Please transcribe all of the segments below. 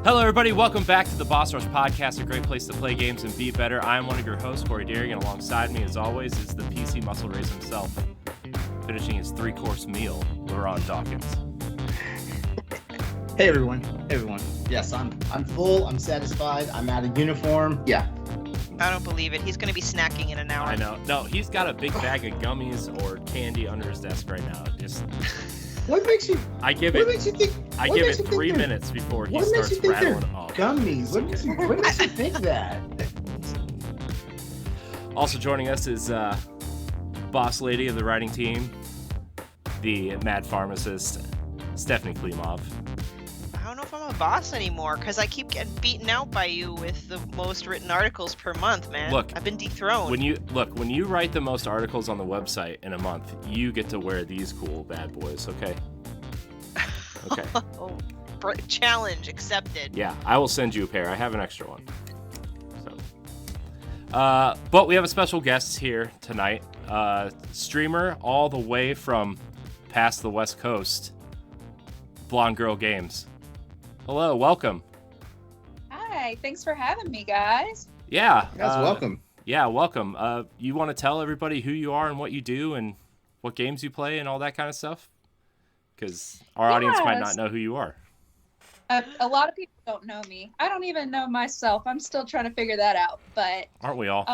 Hello, everybody. Welcome back to the Boss Rush Podcast, a great place to play games and be better. I am one of your hosts, Preordering, and alongside me, as always, is the PC muscle race himself, finishing his three-course meal, LeRon Dawkins. Hey, everyone. Hey, everyone. Yes, I'm full. I'm satisfied. I'm out of uniform. Yeah. I don't believe it. He's going to be snacking in an hour. I know. No, he's got a big bag of gummies or candy under his desk right now. Just... What makes you? I give what it. Makes you think? I give it 3 minutes before he starts rattling off. Gummies. What makes you think that? Also joining us is boss lady of the writing team, the mad pharmacist, Stephanie Klimov. I don't know if I'm a boss anymore because I keep getting beaten out by you with the most written articles per month, man. Look, I've been dethroned. When you write the most articles on the website in a month, you get to wear these cool bad boys. Okay. Okay. Oh, challenge accepted. Yeah, I will send you a pair. I have an extra one. So, but we have a special guest here tonight. Streamer all the way from past the West Coast, BlondGirlGames. Hello, welcome. Hi, thanks for having me, guys. Yeah. Welcome. Yeah, welcome. You want to tell everybody who you are and what you do and what games you play and all that kind of stuff? Because our audience might not know who you are. A lot of people don't know me. I don't even know myself. I'm still trying to figure that out. But aren't we all?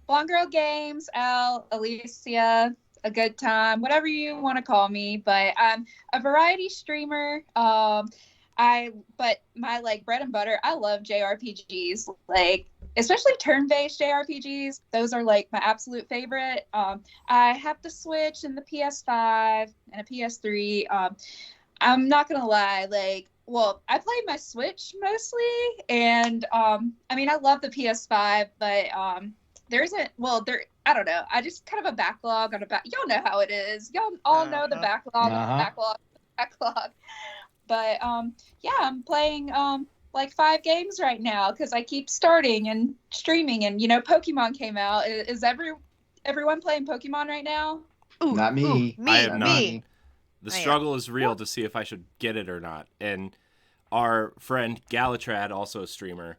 BlondGirlGames, Al, Alicia, a good time, whatever you want to call me. But I'm a variety streamer. But my bread and butter, I love JRPGs, especially turn-based JRPGs. Those are my absolute favorite. I have the Switch and the PS5 and a PS3. I'm not gonna lie, I play my Switch mostly, and I love the PS5, but I don't know. I just kind of a backlog on y'all know how it is. Y'all all know the backlog, backlog. But I'm playing 5 games right now because I keep starting and streaming, and Pokemon came out. Is everyone playing Pokemon right now? Ooh, not me. Me. I am not. Me. The struggle is real to see if I should get it or not. And our friend Galatrad, also a streamer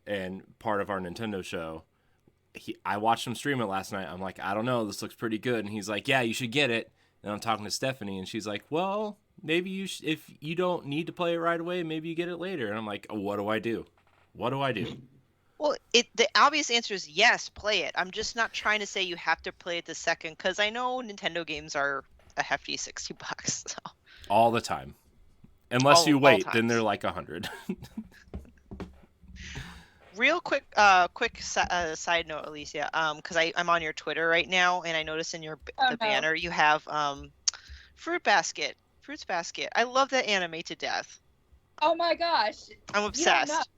and part of our Nintendo show, I watched him stream it last night. I'm like, I don't know, this looks pretty good. And he's like, yeah, you should get it. And I'm talking to Stephanie, and she's like, well, maybe if you don't need to play it right away, maybe you get it later. And I'm like, oh, what do I do? What do I do? Well, the obvious answer is yes, play it. I'm just not trying to say you have to play it the second, because I know Nintendo games are a hefty $60. So. All the time. Unless you wait, then they're like 100. Real quick side note, Alicia, because I'm on your Twitter right now, and I noticed in the banner you have Fruits Basket. I love that anime to death. Oh my gosh. I'm obsessed.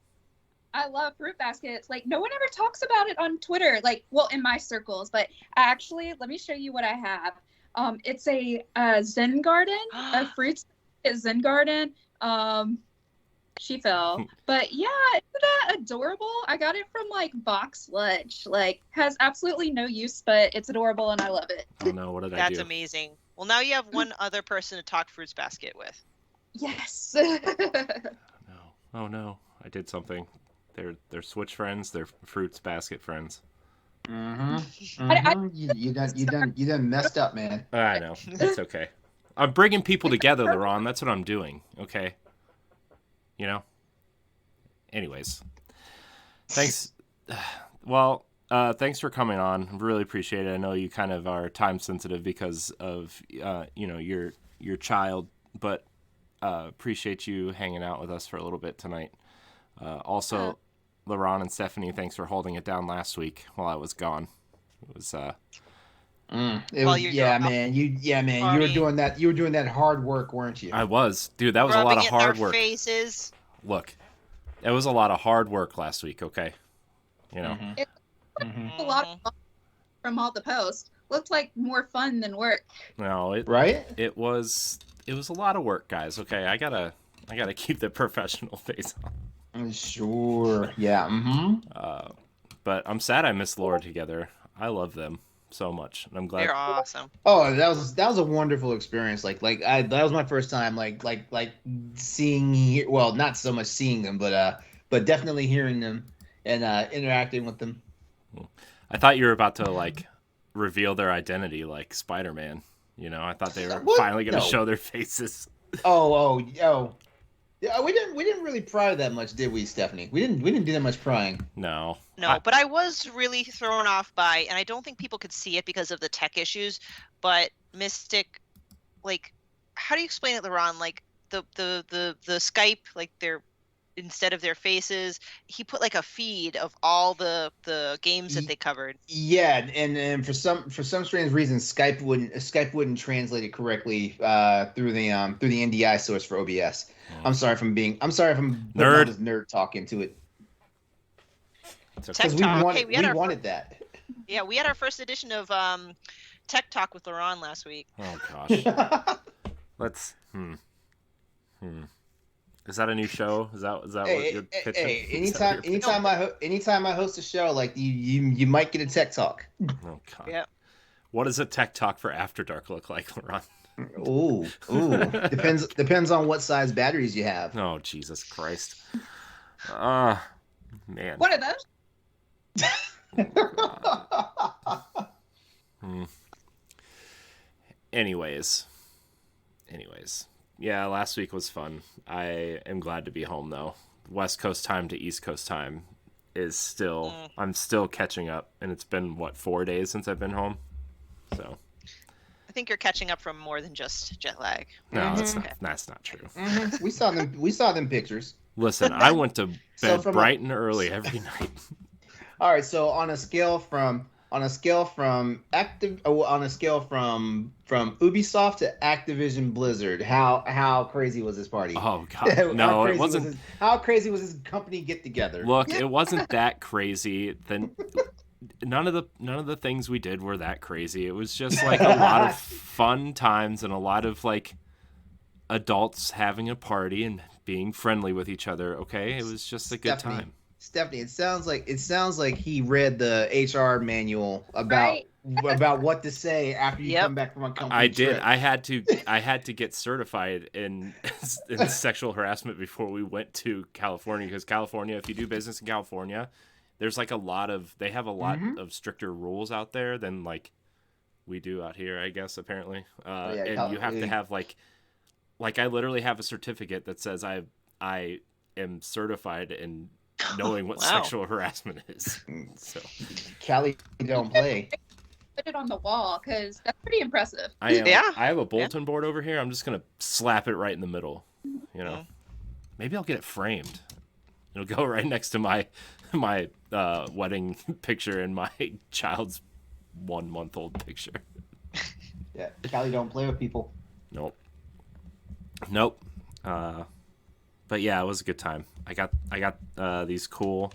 I love Fruit Baskets. No one ever talks about it on Twitter, in my circles, but actually, let me show you what I have. It's a Zen garden, a fruits Zen garden. She fell. But yeah, isn't that adorable? I got it from Box Lunch. Has absolutely no use, but it's adorable and I love it. Oh no, what did I do? That's amazing. Well, now you have one other person to talk Fruits Basket with. Yes. Oh no, I did something. They're Switch friends, they're Fruits Basket friends. You done messed up, man. I know. It's okay. I'm bringing people together, LeRon. That's what I'm doing. Okay. Anyways. Thanks. Well, thanks for coming on. Really appreciate it. I know you kind of are time sensitive because of your child, but appreciate you hanging out with us for a little bit tonight. Also, LeRon and Stephanie, thanks for holding it down last week while I was gone. It was man. You were doing that. You were doing that hard work, weren't you? I was, dude. That was a lot of hard work. Faces. Look, it was a lot of hard work last week. Okay, It a lot of fun from all the posts. Looked like more fun than work. No, It was a lot of work, guys. Okay, I gotta keep the professional face on. Sure. Yeah. But I'm sad I missed Laura together. I love them so much, and I'm glad. They're awesome. Oh, that was a wonderful experience. That was my first time seeing, well, not so much seeing them, but definitely hearing them and interacting with them. I thought you were about to like reveal their identity like Spider-Man. You know, I thought they were finally going to show their faces. Oh. Yeah, we didn't really pry that much, did we, Stephanie? We didn't do that much prying. No. But I was really thrown off by, and I don't think people could see it because of the tech issues, but Mystic, like, how do you explain it, LeRon? Like the Skype, like instead of their faces, he put like a feed of all the games that they covered. Yeah, and for some strange reason, Skype wouldn't translate it correctly through the NDI source for OBS. I'm sorry if I'm putting all this nerd talk into it. Tech we Talk. wanted that. Yeah, we had our first edition of Tech Talk with LeRon last week. Oh gosh. Let's. Is that a new show? Is that what you're pitching? Hey, anytime I host a show, like you might get a Tech Talk. Oh god. Yeah. What does a Tech Talk for After Dark look like, LeRon? Ooh. Depends on what size batteries you have. Oh Jesus Christ. Man. One of those. Anyways. Yeah, last week was fun. I am glad to be home though. West Coast time to East Coast time is still I'm still catching up, and it's been 4 days since I've been home. So I think you're catching up from more than just jet lag. no, that's not true. We saw them pictures. Listen, I went to bed bright and early every night. All right, so on a scale from Ubisoft to Activision Blizzard, how crazy was this party? Oh god, no, it wasn't. How crazy was this company get together? Look, it wasn't that crazy. Then none of the things we did were that crazy. It was just like a lot of fun times and a lot of like adults having a party and being friendly with each other. Okay, it was just a good time. Stephanie, it sounds like he read the HR manual about what to say after you come back from a company I did. trip. I had to get certified in sexual harassment before we went to California, because California, if you do business in California, there's like they have a lot of stricter rules out there than like we do out here, I guess, apparently. And you have to have like I literally have a certificate that says I am certified in knowing what sexual harassment is. So Callie don't play. Put it on the wall because that's pretty impressive. I have a bulletin board over here. I'm just gonna slap it right in the middle. You know, maybe I'll get it framed. It'll go right next to my wedding picture and my child's 1-month-old picture. Yeah, Callie don't play with people. Nope. But yeah, it was a good time. I got these cool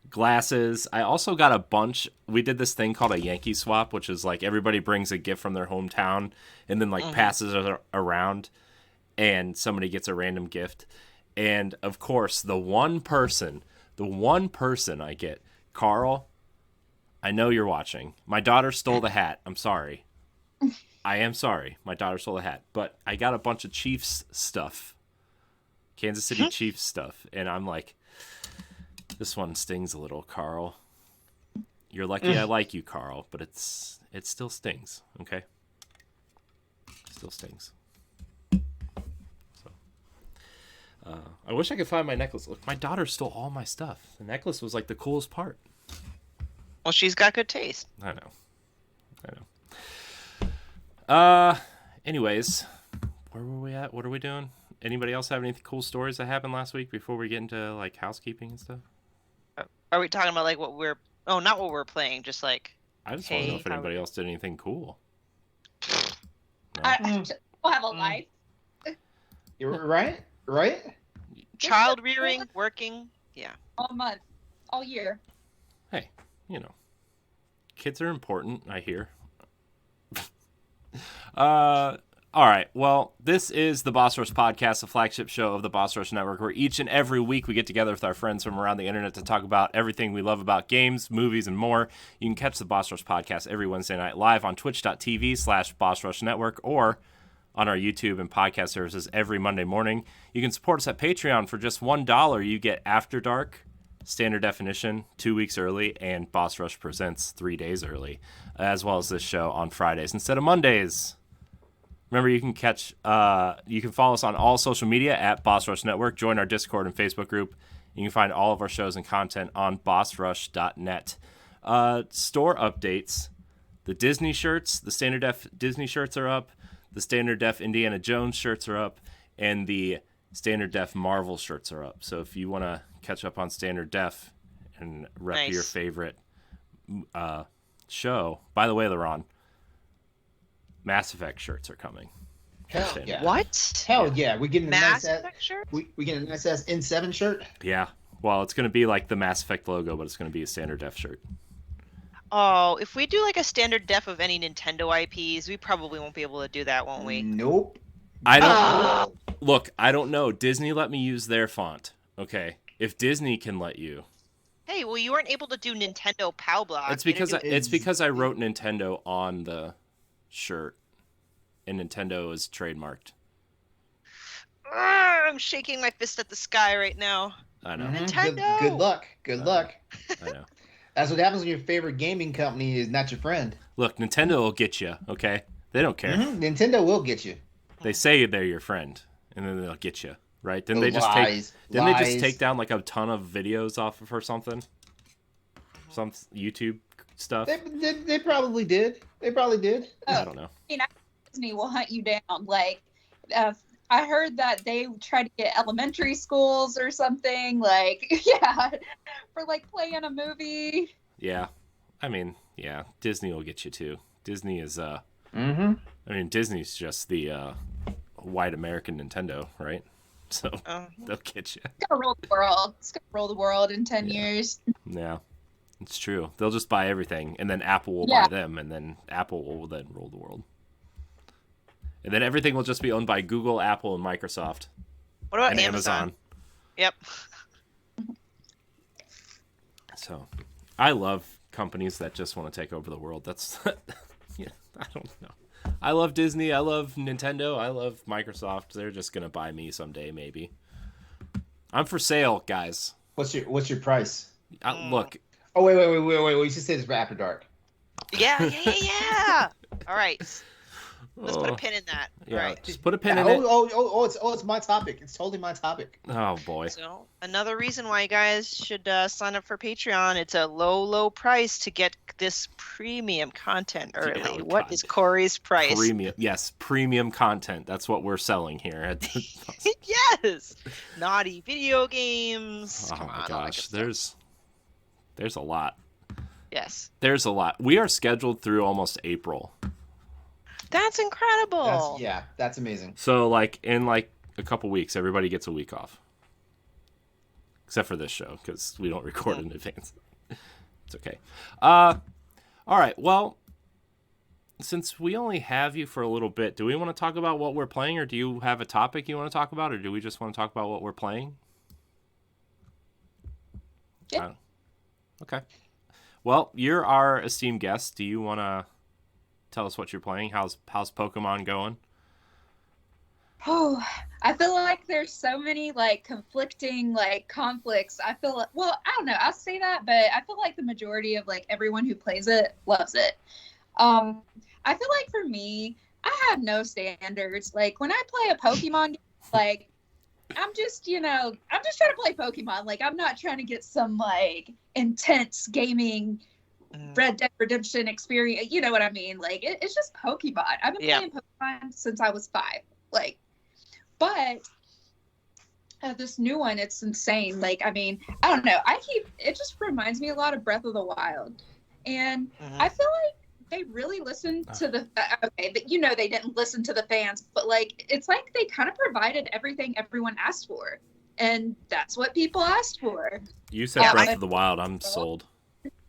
glasses. I also got a bunch. We did this thing called a Yankee swap, which is like everybody brings a gift from their hometown and then like passes it around, and somebody gets a random gift. And of course, the one person I get, Carl, I know you're watching. My daughter stole the hat. I'm sorry. I am sorry. My daughter stole the hat, but I got a bunch of Chiefs stuff. Kansas City Chiefs stuff, and I'm like, this one stings a little, Carl. You're lucky I like you, Carl, but it still stings, okay? Still stings. So, I wish I could find my necklace. Look, my daughter stole all my stuff. The necklace was like the coolest part. Well, she's got good taste. I know. Anyways, where were we at? What are we doing? Anybody else have any cool stories that happened last week before we get into like housekeeping and stuff? Are we talking about like what we're? Oh, not what we're playing. Just like. I just want to know if anybody else did anything cool. No? I will have a life. You're right. Child rearing, working, yeah. All month, all year. Hey, kids are important, I hear. All right. Well, this is the Boss Rush Podcast, the flagship show of the Boss Rush Network, where each and every week we get together with our friends from around the internet to talk about everything we love about games, movies, and more. You can catch the Boss Rush Podcast every Wednesday night live on twitch.tv/Boss Rush Network or on our YouTube and podcast services every Monday morning. You can support us at Patreon for just $1. You get After Dark, Standard Definition 2 weeks early, and Boss Rush Presents 3 days early, as well as this show on Fridays instead of Mondays. Remember, you can follow us on all social media at Boss Rush Network. Join our Discord and Facebook group. You can find all of our shows and content on bossrush.net. Store updates. The Disney shirts, the Standard Def Disney shirts are up. The Standard Def Indiana Jones shirts are up. And the Standard Def Marvel shirts are up. So if you want to catch up on Standard Def and rep your favorite show. By the way, LeRon, Mass Effect shirts are coming. Hell yeah. What? Hell yeah. We're getting a Mass nice Effect shirt? we getting a nice ass N7 shirt. Yeah. Well, it's going to be like the Mass Effect logo, but it's going to be a Standard Def shirt. Oh, if we do like a standard def of any Nintendo IPs, we probably won't be able to do that, won't we? Nope. I don't look. I don't know. Disney let me use their font. Okay, if Disney can let you, Hey, well, you weren't able to do Nintendo POW block. it's because I wrote Nintendo on the shirt, and Nintendo is trademarked. I'm shaking my fist at the sky right now. I know. Nintendo! Good luck. Good luck. I know. That's what happens when your favorite gaming company is not your friend. Look, Nintendo will get you. Okay, they don't care. Nintendo will get you. They say they're your friend, and then they'll get you. Right? Didn't they just Lies. take down like a ton of videos off of her something? Some YouTube stuff. They probably did. They probably did. I don't know. I mean, Disney will hunt you down. Like, I heard that they tried to get elementary schools or something. Like, yeah, for like playing a movie. Yeah, I mean, yeah, Disney will get you too. Disney is I mean, Disney's just the white American Nintendo, right? So they'll get you. It's gonna rule the world. It's gonna rule the world in 10 years. Yeah, it's true. They'll just buy everything, and then Apple will buy them, and then Apple will then rule the world. And then everything will just be owned by Google, Apple, and Microsoft. What about and Amazon? Yep. So, I love companies that just want to take over the world. That's, yeah, I don't know. I love Disney. I love Nintendo. I love Microsoft. They're just gonna buy me someday, maybe. I'm for sale, guys. What's your price? Look. Oh wait. We should say this for After Dark. Yeah. All right. Let's put a pin in that. Yeah, All right. just put a pin in it. It's my topic. It's totally my topic. Oh boy. So another reason why you guys should sign up for Patreon. It's a low price to get this premium content early. Yeah, what is Corey's price? Premium, yes, premium content. That's what we're selling here. At the... Yes, naughty video games. Oh Come my on, gosh, there's a lot. Yes, there's a lot. We are scheduled through almost April. That's incredible. That's amazing. So like in like a couple weeks, everybody gets a week off, except for this show because we don't record in advance. It's okay. All right. Well, since we only have you for a little bit, do we want to talk about what we're playing, or do you have a topic you want to talk about, or do we just want to talk about what we're playing? Yeah. Okay. Well, you're our esteemed guest. Do you want to tell us what you're playing? How's Pokemon going? Oh, I feel like there's so many like conflicting like conflicts. I feel like, well, I don't know. I say that, but I feel like the majority of like everyone who plays it loves it. I feel like for me, I have no standards. Like when I play a Pokemon game, like I'm just trying to play Pokemon. Like I'm not trying to get some like intense gaming Red Dead Redemption experience. You know what I mean? Like it's just Pokemon. I've been playing Pokemon since I was 5. Like, but this new one, it's insane. Like, I mean, I don't know. It just reminds me a lot of Breath of the Wild. And I feel like they really listened to the, okay, but they didn't listen to the fans, but like, it's like they kind of provided everything everyone asked for. And that's what people asked for. You said Breath of the Wild. I'm sold.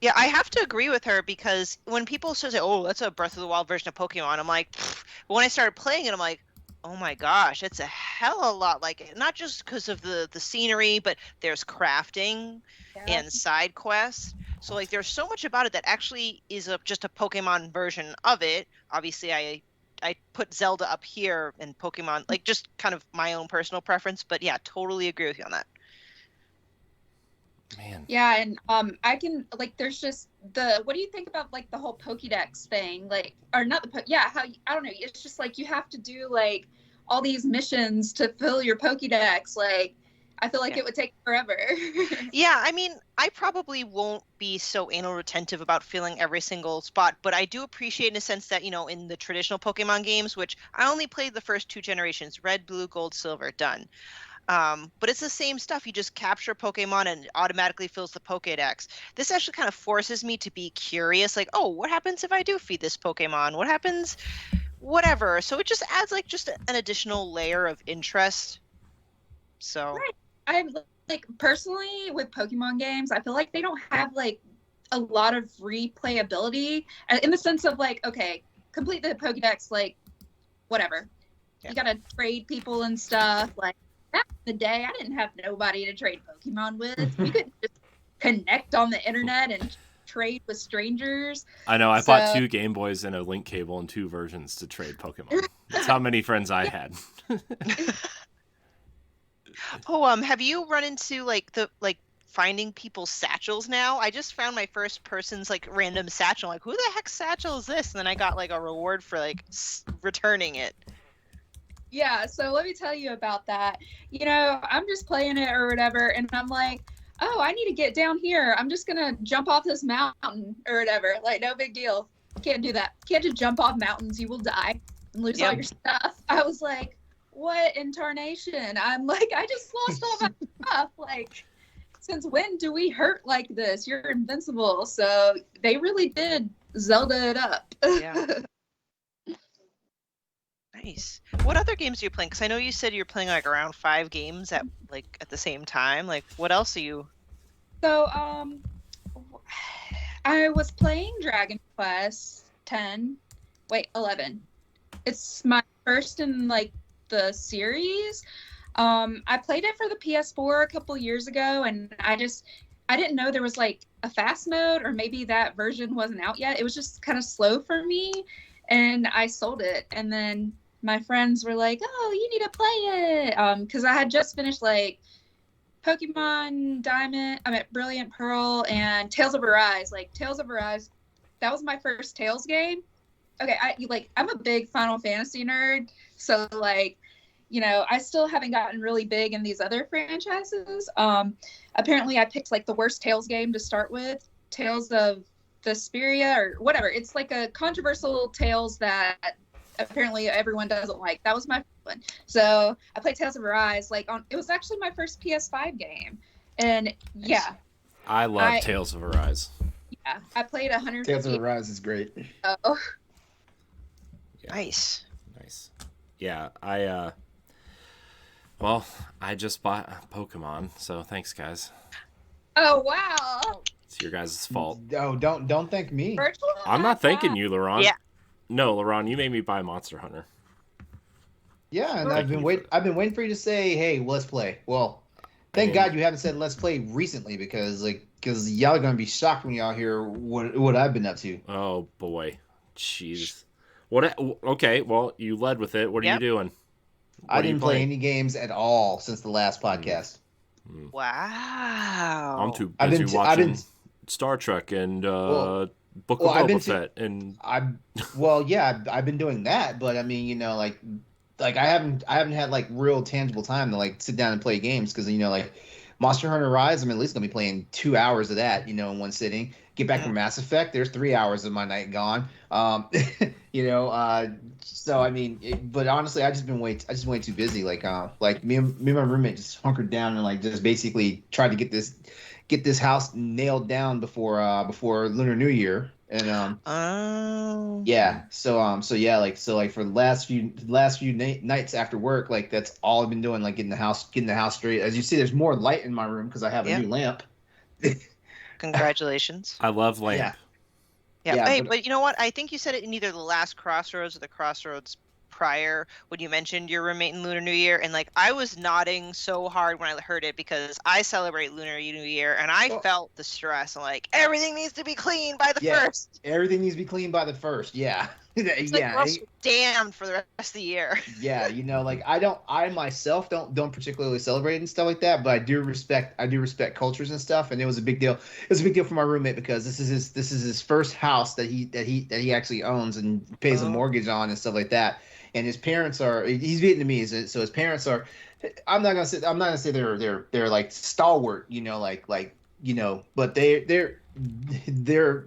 Yeah, I have to agree with her because when people say, "Oh, that's a Breath of the Wild version of Pokemon," I'm like, pfft. But when I started playing it, I'm like, "Oh my gosh, it's a hell of a lot like it." Not just because of the scenery, but there's crafting Yeah. and side quests. So like, there's so much about it that actually is just a Pokemon version of it. Obviously, I put Zelda up here and Pokemon, like just kind of my own personal preference. But yeah, totally agree with you on that. Man. Yeah, and I can like there's just what do you think about like the whole Pokédex thing? Like or not how I don't know, it's just like you have to do like all these missions to fill your Pokédex. Like I feel like it would take forever. Yeah, I mean, I probably won't be so anal retentive about filling every single spot, but I do appreciate in a sense that, in the traditional Pokemon games, which I only played the first 2 generations, Red, Blue, Gold, Silver, done. But it's the same stuff. You just capture Pokemon and it automatically fills the Pokédex. This actually kind of forces me to be curious, like, oh, what happens if I do feed this Pokemon? What happens? Whatever. So it just adds like just an additional layer of interest. So Right. I'm like personally with Pokemon games, I feel like they don't have like a lot of replayability in the sense of like, okay, complete the Pokédex, like whatever. Yeah. You gotta trade people and stuff. Like back in the day, I didn't have nobody to trade Pokemon with. You could just connect on the internet and trade with strangers. I know. I bought 2 Game Boys and a link cable and 2 versions to trade Pokemon. That's how many friends I had. Oh, have you run into like finding people's satchels now? I just found my first person's like random satchel. Like, who the heck satchel is this? And then I got like a reward for like returning it. Yeah, so let me tell you about that. I'm just playing it or whatever, and I'm like, oh, I need to get down here. I'm just gonna jump off this mountain or whatever. Like, no big deal. Can't do that. Can't just jump off mountains. You will die and lose all your stuff. I was like, what in tarnation? I'm like, I just lost all my stuff. Like, since when do we hurt like this? You're invincible. So they really did Zelda it up. Yeah. Nice. What other games are you playing? Because I know you said you're playing like around 5 games at the same time. Like, what else are you? So, I was playing Dragon Quest 11. It's my first in like the series. I played it for the PS4 a couple years ago, and I didn't know there was like a fast mode, or maybe that version wasn't out yet. It was just kind of slow for me, and I sold it. And then my friends were like, "Oh, you need to play it," because I had just finished like Pokemon Brilliant Pearl and Tales of Arise. Like Tales of Arise, that was my first Tales game. Okay, I'm a big Final Fantasy nerd, so like, I still haven't gotten really big in these other franchises. Apparently I picked like the worst Tales game to start with, Tales of Vesperia or whatever. It's like a controversial Tales that apparently everyone doesn't like. That was my one. So I played Tales of Arise it was actually my first PS5 game. And yeah. I love Tales of Arise. Yeah, I played 100. Tales of Arise is great. Yeah. Nice. Yeah, I just bought Pokemon, so thanks, guys. Oh, wow. It's your guys' fault. Oh, don't thank me. Virtual? I'm not thanking you, LeRon. Yeah. No, LeRon, you made me buy Monster Hunter. Yeah, and I've been waiting for you to say, "Hey, let's play." Well, thank God you haven't said "let's play" recently, because y'all are gonna be shocked when y'all hear what I've been up to. Oh boy, jeez. What? Okay, well, you led with it. What are you doing? I didn't play any games at all since the last podcast. Wow. I'm too busy watching Star Trek and Book of Boba Fett, and I've been doing that, but I mean, like I haven't had like real tangible time to like sit down and play games, because like Monster Hunter Rise, I'm at least gonna be playing 2 hours of that, in one sitting. Get back from Mass Effect, there's 3 hours of my night gone. So I mean, but honestly, I just been way too busy. Like me and my roommate just hunkered down and like just basically tried to get this house nailed down before Lunar New Year. And yeah, so for the last few nights after work, like that's all I've been doing, like getting the house straight. As you see, there's more light in my room because I have a new lamp. Congratulations. I love Lamp. Yeah. Yeah. Yeah, Hey, but- but you know what? I think you said it in either the last Crossroads or the Crossroads prior when you mentioned your roommate in Lunar New Year, and like I was nodding so hard when I heard it because I celebrate Lunar New Year, and I felt the stress. I'm like, everything needs to be clean by the first. Everything needs to be cleaned by the first. Yeah. It's like we're also damned for the rest of the year. Yeah, like I myself don't particularly celebrate and stuff like that, but I do respect cultures and stuff, and it was a big deal. It was a big deal for my roommate because this is his first house that he actually owns and pays a mortgage on and stuff like that. And his parents he's Vietnamese, so his parents are. I'm not gonna say they're like stalwart, but they're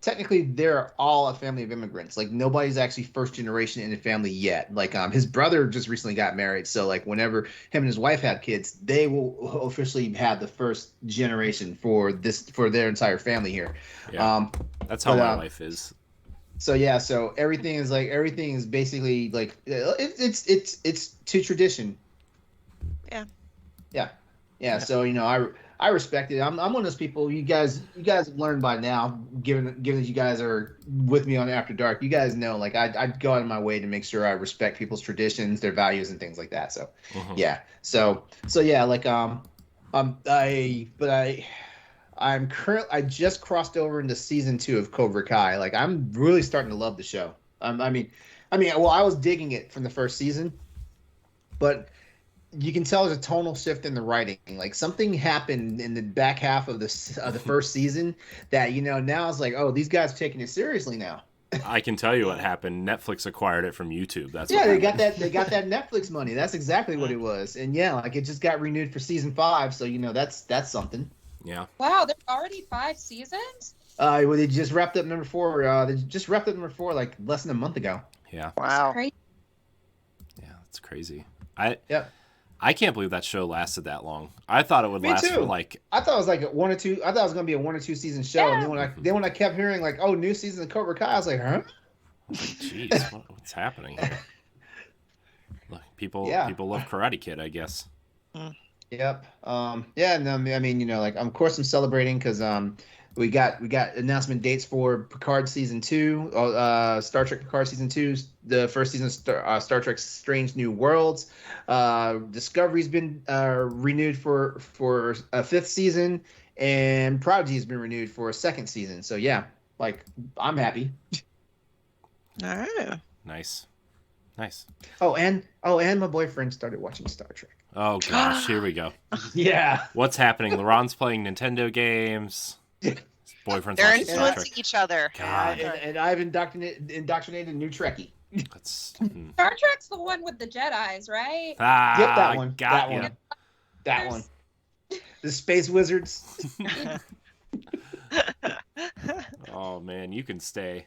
technically they're all a family of immigrants. Like nobody's actually first generation in the family yet. Like his brother just recently got married, so like whenever him and his wife have kids, they will officially have the first generation for their entire family here. Yeah, that's how my wife is. So yeah, so everything is basically like it's to tradition. Yeah. So I respect it. I'm one of those people. You guys have learned by now, given that you guys are with me on After Dark. You guys know, like I go out of my way to make sure I respect people's traditions, their values, and things like that. So, yeah. So yeah, like I just crossed over into season 2 of Cobra Kai. Like I'm really starting to love the show. Well, I was digging it from the first season, but you can tell there's a tonal shift in the writing. Like something happened in the back half of the first season that now it's like, oh, these guys are taking it seriously now. I can tell you what happened. Netflix acquired it from YouTube. That's they got that Netflix money. That's exactly what it was. And yeah, like it just got renewed for season 5. So that's something. Yeah. Wow, there's already 5 seasons? Well, they just wrapped up number 4. They just wrapped up number 4 like less than a month ago. Yeah. Wow. Yeah, that's crazy. I can't believe that show lasted that long. I thought it would last for like. I thought it was like a 1 or 2. I thought it was gonna be a 1 or 2 season show. Yeah. And then when I kept hearing like, oh, new season of Cobra Kai, I was like, huh? Jeez, what's happening here? Look, people love Karate Kid, I guess. Yep. Yeah. No, I mean, like, of course, I'm celebrating because we got announcement dates for Picard season 2, Star Trek Picard season 2, the first season of Star Trek Strange New Worlds. Discovery's been renewed for a 5th season, and Prodigy's been renewed for a 2nd season. So yeah, like I'm happy. All right. Nice. Oh, and my boyfriend started watching Star Trek. Oh gosh, here we go. Yeah. What's happening? LeRon's playing Nintendo games. His boyfriend's They're watching Star Trek. influencing each other. God. And I've indoctrinated a new Trekkie. That's Star Trek's the one with the Jedis, right? Yep, that one. Got That one. The Space Wizards. Oh man, you can stay.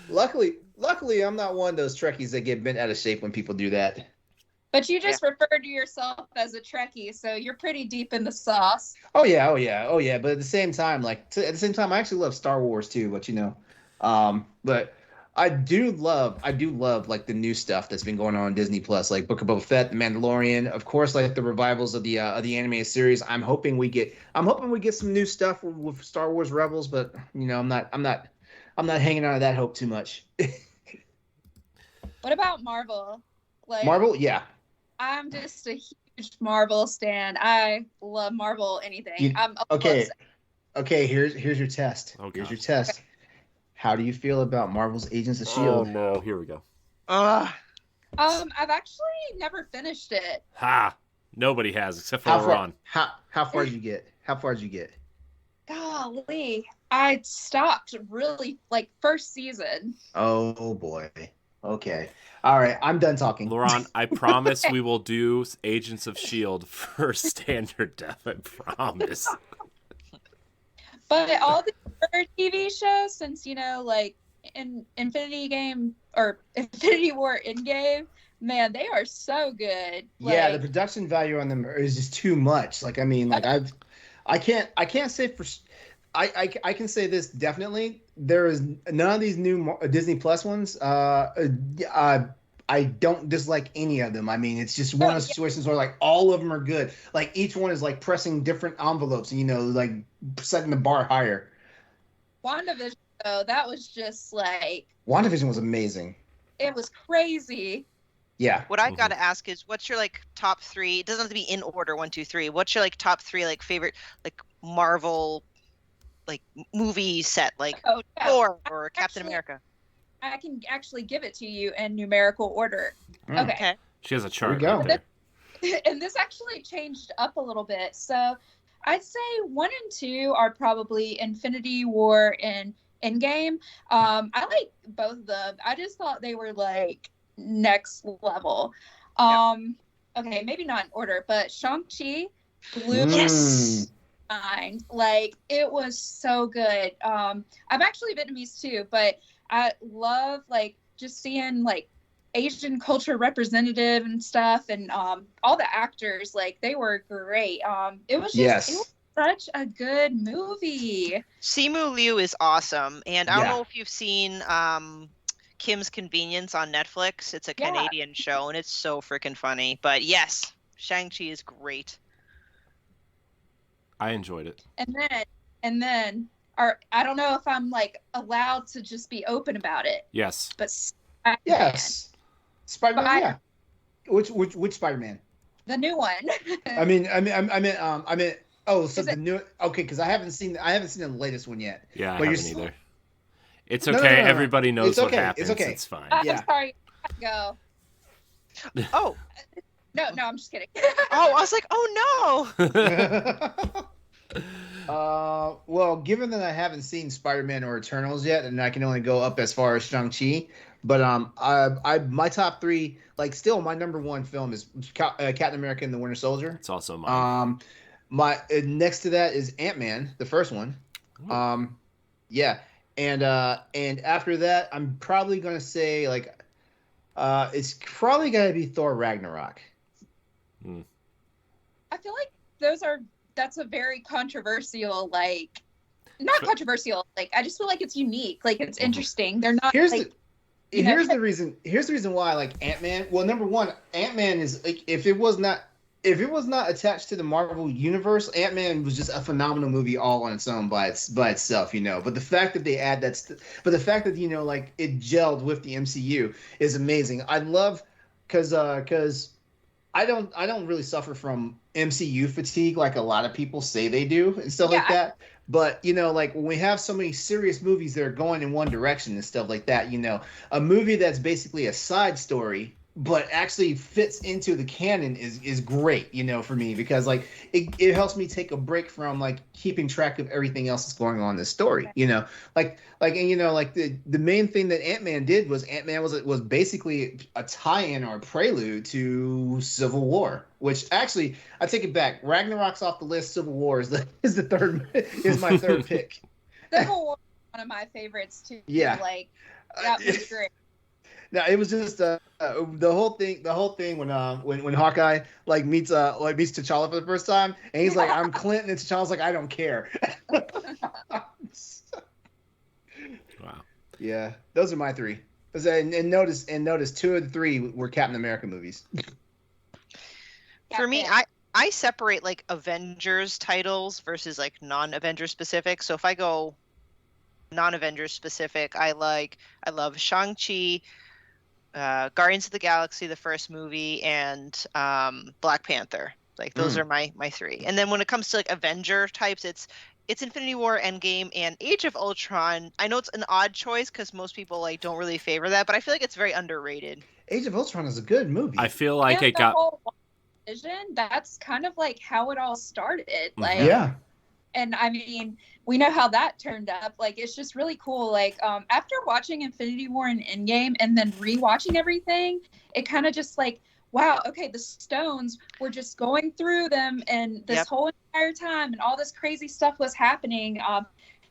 Luckily, I'm not one of those Trekkies that get bent out of shape when people do that. But you just referred to yourself as a Trekkie, so you're pretty deep in the sauce. Oh yeah. But at the same time, I actually love Star Wars too. But I do love like the new stuff that's been going on Disney Plus, like Book of Boba Fett, The Mandalorian, of course, like the revivals of the animated series. I'm hoping we get some new stuff with Star Wars Rebels, but I'm not hanging on to that hope too much. What about Marvel? Like Marvel, yeah. I'm just a huge Marvel stan. I love Marvel anything. Okay, here's your test. Oh, here's your test. Okay. How do you feel about Marvel's Agents of S.H.I.E.L.D.? Oh no, here we go. I've actually never finished it. Ha! Nobody has except for LeRon. How far did you get? Golly, I stopped really like first season. Oh boy. Okay. All right. I'm done talking. LeRon, I promise we will do Agents of S.H.I.E.L.D. for standard def. I promise. But all the other TV shows, since like in Infinity War Endgame, man, they are so good. Yeah, the production value on them is just too much. Like, I mean, like I can't say for. I can say this definitely. There is none of these new Disney Plus ones I don't dislike any of them. I mean, it's just one of those situations where like all of them are good. Like each one is like pressing different envelopes, and like setting the bar higher. WandaVision, though, that was just like WandaVision was amazing. It was crazy. Yeah. What I gotta ask is, what's your like top 3? It doesn't have to be in order, 1, 2, 3. What's your like top 3 like favorite like Marvel like movie set, like Thor or Captain America? I can actually give it to you in numerical order. Okay. She has a chart. There we Right there. And this actually changed up a little bit. So I'd say 1 and 2 are probably Infinity War and Endgame. I like both of them. I just thought they were like next level. Okay, maybe not in order, but Shang-Chi blew my mind. Like, it was so good. I'm actually Vietnamese too, but I love like just seeing like Asian culture representative and stuff, and all the actors, like they were great. It was just it was such a good movie. Simu Liu is awesome, and I don't know if you've seen Kim's Convenience on Netflix. It's a Canadian show, and it's so freaking funny. But yes, Shang-Chi is great. I enjoyed it. And then I don't know if I'm like allowed to just be open about it. Yes. But Spider-Man. Yeah. Which Spider-Man? The new one. I mean. Oh, so the new. Okay, because I haven't seen the latest one yet. Yeah, I haven't either. It's okay. No. Everybody knows what happens. It's okay. It's fine. I'm sorry. Go. Oh. No, I'm just kidding. I was like, oh no. Well, given that I haven't seen Spider-Man or Eternals yet, and I can only go up as far as Shang-Chi, but my top 3, like, still my number 1 film is Captain America and the Winter Soldier. It's also mine. My next to that is Ant-Man, the first one. Yeah. And after that, I'm probably gonna say like, it's probably gonna be Thor Ragnarok. I feel like that's a very controversial, like, not controversial. Like, I just feel like it's unique. Like, it's interesting. They're not. Here's the reason why I like Ant-Man. Well, number 1, Ant-Man is like, if it was not attached to the Marvel universe, Ant-Man was just a phenomenal movie all on its own by itself, But the fact that they add but the fact that like it gelled with the MCU is amazing. I love because I don't really suffer from MCU fatigue like a lot of people say they do and stuff like that. But like when we have so many serious movies that are going in one direction and stuff like that, a movie that's basically a side story but actually fits into the canon is great, for me, because like it helps me take a break from like keeping track of everything else that's going on in this story, like the main thing that Ant-Man did was Ant-Man was basically a tie-in or a prelude to Civil War, which actually I take it back. Ragnarok's off the list. Civil War is my third pick. Civil War is one of my favorites too. Yeah, like that was great. No, it was just the whole thing when Hawkeye meets T'Challa for the first time, and he's like, "I'm Clint," and T'Challa's like, "I don't care." Wow. Yeah, those are my 3. And notice 2 of the 3 were Captain America movies. For me, I separate like Avengers titles versus like non-Avengers specific. So if I go non-Avengers specific, I love Shang-Chi, Guardians of the Galaxy, the first movie, and Black Panther. Like those are my 3. And then when it comes to like Avenger types, it's Infinity War, Endgame, and Age of Ultron. I know it's an odd choice because most people like don't really favor that, but I feel like it's very underrated. Age of Ultron is a good movie. I feel like it got vision. That's kind of like how it all started. Like and I mean, we know how that turned up. Like, it's just really cool. Like, after watching Infinity War and Endgame and then rewatching everything, it kind of just like, wow, okay, the Stones were just going through them and this whole entire time and all this crazy stuff was happening.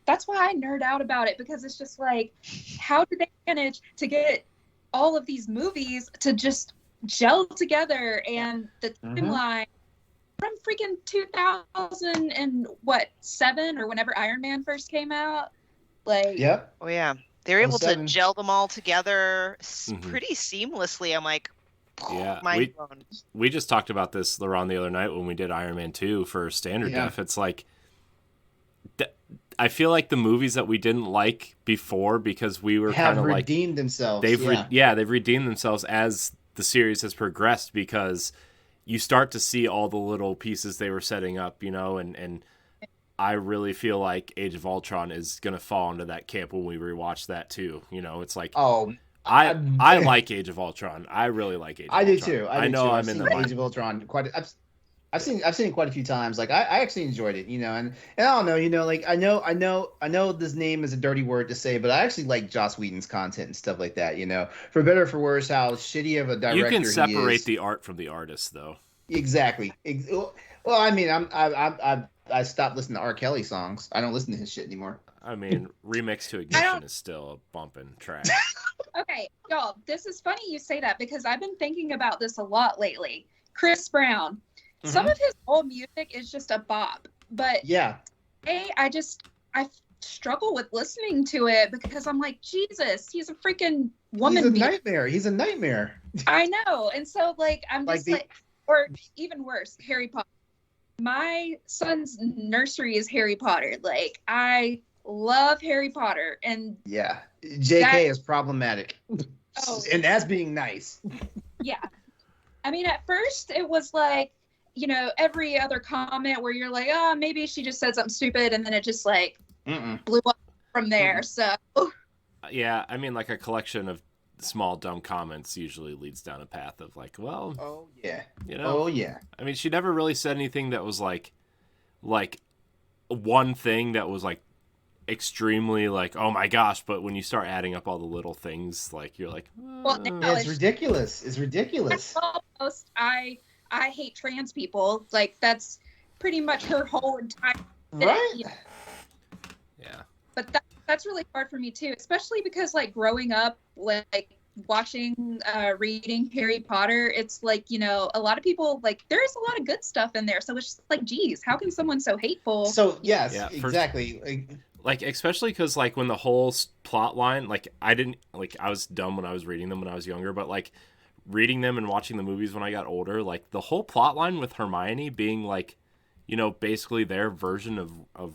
That's why I nerd out about it, because it's just like, how did they manage to get all of these movies to just gel together, and the timeline from freaking 2007 or whenever Iron Man first came out, like oh yeah, They're able to 07. gel them all together Mhm. pretty seamlessly. I'm like, Yeah, mind blown. we just talked about this, LeRon, the other night when we did Iron Man 2 for standard Yeah. def. It's like, I feel like the movies that we didn't like before because we were Have kind of like redeemed themselves. they've yeah. they've redeemed themselves as the series has progressed, because you start to see all the little pieces they were setting up, and I really feel like Age of Ultron is gonna fall into that camp when we rewatch that too. It's like I like Age of Ultron. I really like Age of Ultron. I do too. I know I've I'm in seen the Age of Ultron I've seen it quite a few times. Like I actually enjoyed it, and I don't know, like I know this name is a dirty word to say, but I actually like Joss Whedon's content and stuff like that. For better or for worse, how shitty of a director You can separate he is. the art from the artist, though. Exactly. Well, I mean, I stopped listening to R. Kelly songs. I don't listen to his shit anymore. I mean, Remix to Ignition is still a bumping track. Okay, y'all, this is funny you say that because I've been thinking about this a lot lately. Chris Brown. Some of his old music is just a bop, but yeah, I struggle with listening to it because I'm like, Jesus, he's a freaking woman. He's a nightmare. He's a nightmare. I know, and so like I'm just or even worse, Harry Potter. My son's nursery is Harry Potter. Like I love Harry Potter, and yeah, JK is problematic, and that's being nice. Yeah, I mean, at first it was like, every other comment where you're like, oh, maybe she just said something stupid, and then it just like blew up from there. So yeah, I mean, like a collection of small dumb comments usually leads down a path of like, well, oh yeah, oh yeah. I mean, she never really said anything that was like one thing that was like extremely like, oh my gosh, but when you start adding up all the little things, like you're like, well, it's ridiculous. It's ridiculous. Almost, I hate trans people. Like that's pretty much her whole entire thing. Right. Yeah. But that's really hard for me too, especially because like growing up, like watching, reading Harry Potter, it's like, a lot of people like there's a lot of good stuff in there. So it's just like, geez, how can someone so hateful? So yes, exactly. Like especially because like when the whole plot line, like I was dumb when I was reading them when I was younger, but like reading them and watching the movies when I got older, like the whole plot line with Hermione being like, basically their version of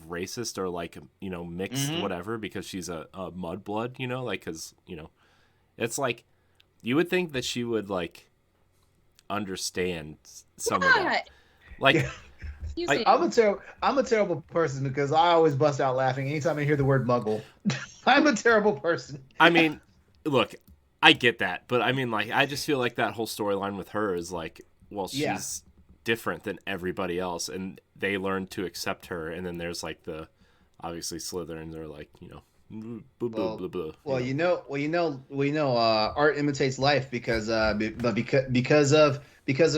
racist or like, mixed whatever, because she's a mudblood, like, cause it's like, you would think that she would like understand some of that. Like, I'm a terrible person because I always bust out laughing anytime I hear the word muggle. I'm a terrible person. I mean, look, I get that, but I mean, like, I just feel like that whole storyline with her is like, well, she's different than everybody else, and they learn to accept her, and then there's like the obviously Slytherin, they're like, blah blah blah blah. Well, art imitates life because of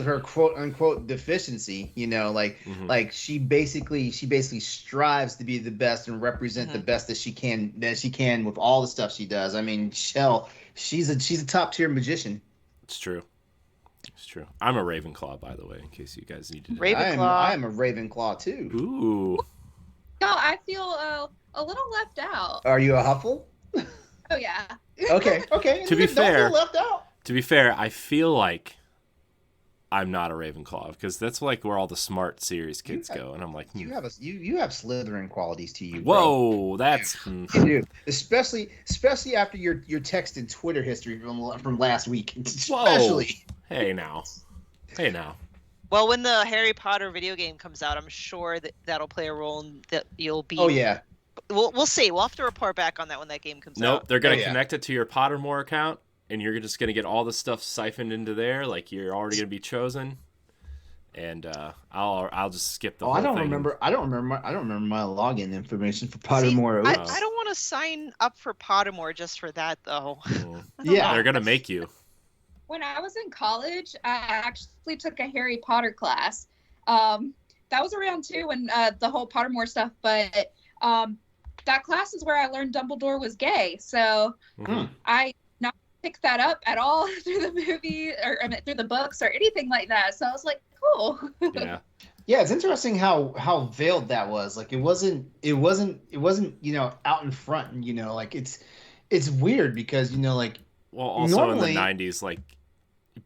her quote unquote deficiency, like she basically strives to be the best and represent the best that she can with all the stuff she does. I mean, she's a top tier magician. It's true. I'm a Ravenclaw, by the way, in case you guys need to know. Ravenclaw. I am a Ravenclaw too. Ooh. No, I feel a little left out. Are you a Huffle? Oh yeah. Okay. To be fair, don't feel left out. I feel like I'm not a Ravenclaw because that's like where all the smart series kids go, and I'm like, you have Slytherin qualities to you. Whoa, bro. that's you do, especially after your text and Twitter history from last week. Especially. Whoa. Hey now. Well, when the Harry Potter video game comes out, I'm sure that'll play a role in that you'll be. Oh yeah. We'll see. We'll have to report back on that when that game comes out. Nope, they're gonna connect it to your Pottermore account, and you're just gonna get all the stuff siphoned into there. Like you're already gonna be chosen, and I'll just skip the whole thing. I don't remember my login information for Pottermore. I don't want to sign up for Pottermore just for that though. Yeah, they're gonna make you. When I was in college, I actually took a Harry Potter class. That was around too when the whole Pottermore stuff, but that class is where I learned Dumbledore was gay. So I not picked that up at all through the movie or through the books or anything like that. So I was like, cool. Yeah, it's interesting how veiled that was. Like it wasn't out in front. Like it's it's weird because like Well, also normally, in the 90s, like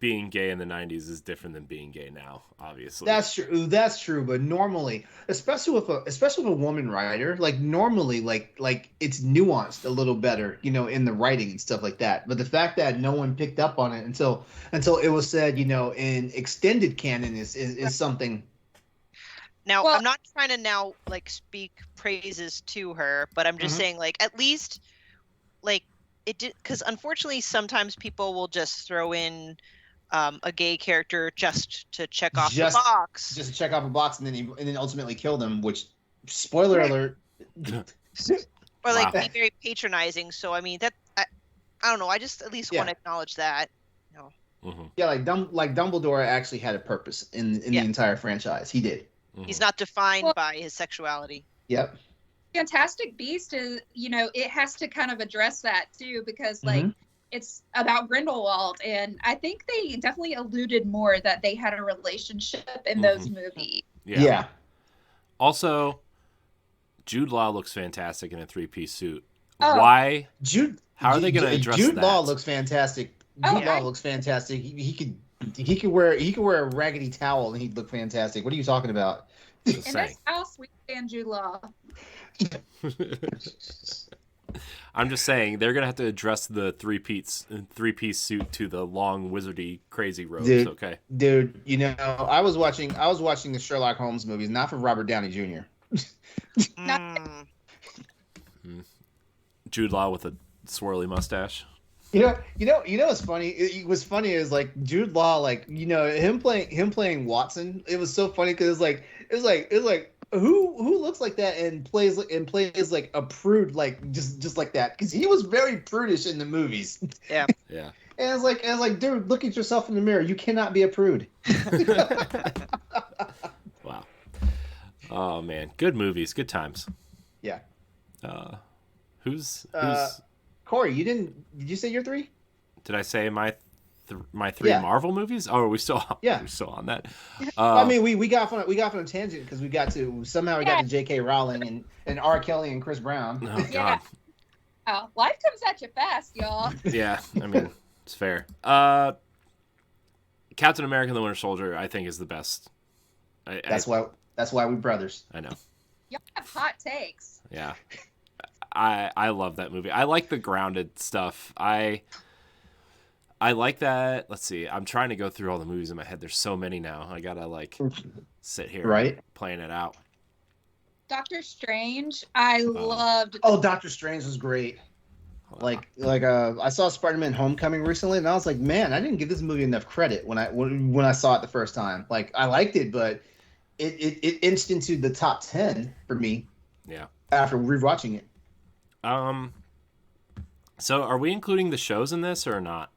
being gay in the 90s is different than being gay now, obviously. That's true. That's true. But normally, especially with a woman writer, like normally, like it's nuanced a little better, in the writing and stuff like that. But the fact that no one picked up on it until it was said, in extended canon is something. Now, I'm not trying to now like speak praises to her, but I'm just saying, like, at least like it did, because unfortunately sometimes people will just throw in a gay character just to check off the box. Just to check off a box and then ultimately kill them, which, spoiler alert. Or like be very patronizing. So I mean I don't know. I just at least want to acknowledge that. No. Yeah, like Dumbledore actually had a purpose in the entire franchise. He did. He's not defined by his sexuality. Yep. Fantastic Beast is, it has to kind of address that too, because like it's about Grindelwald, and I think they definitely alluded more that they had a relationship in those movies. Yeah. Also, Jude Law looks fantastic in a 3-piece suit. Oh. Why? How are they going to address Jude that? Law looks fantastic. Jude Law looks fantastic. He could wear a raggedy towel and he'd look fantastic. What are you talking about? In this house, we stand Jude Law. I'm just saying they're gonna have to address the three-piece suit to the long wizardy crazy robes. Dude, I was watching the Sherlock Holmes movies, not for Robert Downey Jr. Jude Law with a swirly mustache. What's funny? What's funny is like Jude Law, like him playing Watson. It was so funny because it was like who looks like that and plays like a prude, like just like that, because he was very prudish in the movies. Yeah. Yeah. And it's like, dude, look at yourself in the mirror. You cannot be a prude. Wow. Oh man, good movies, good times. Yeah. Who's Corey? Did you say your 3? Did I say my 3 Marvel movies? Oh, are we still? Yeah. We're still on that. I mean, we got on a tangent because we got to J.K. Rowling and R. Kelly and Chris Brown. Oh God. Oh, life comes at you fast, y'all. Yeah, I mean, it's fair. Captain America: The Winter Soldier, I think, is the best. That's why we're brothers. I know. Y'all have hot takes. Yeah. I love that movie. I like the grounded stuff. I like that. Let's see. I'm trying to go through all the movies in my head. There's so many now. I gotta sit here playing it out. Doctor Strange, I loved. Oh, Doctor Strange was great. I saw Spider-Man: Homecoming recently, and I was like, man, I didn't give this movie enough credit when I saw it the first time. Like, I liked it, but it inched into the top 10 for me. Yeah. After rewatching it. So are we including the shows in this or not?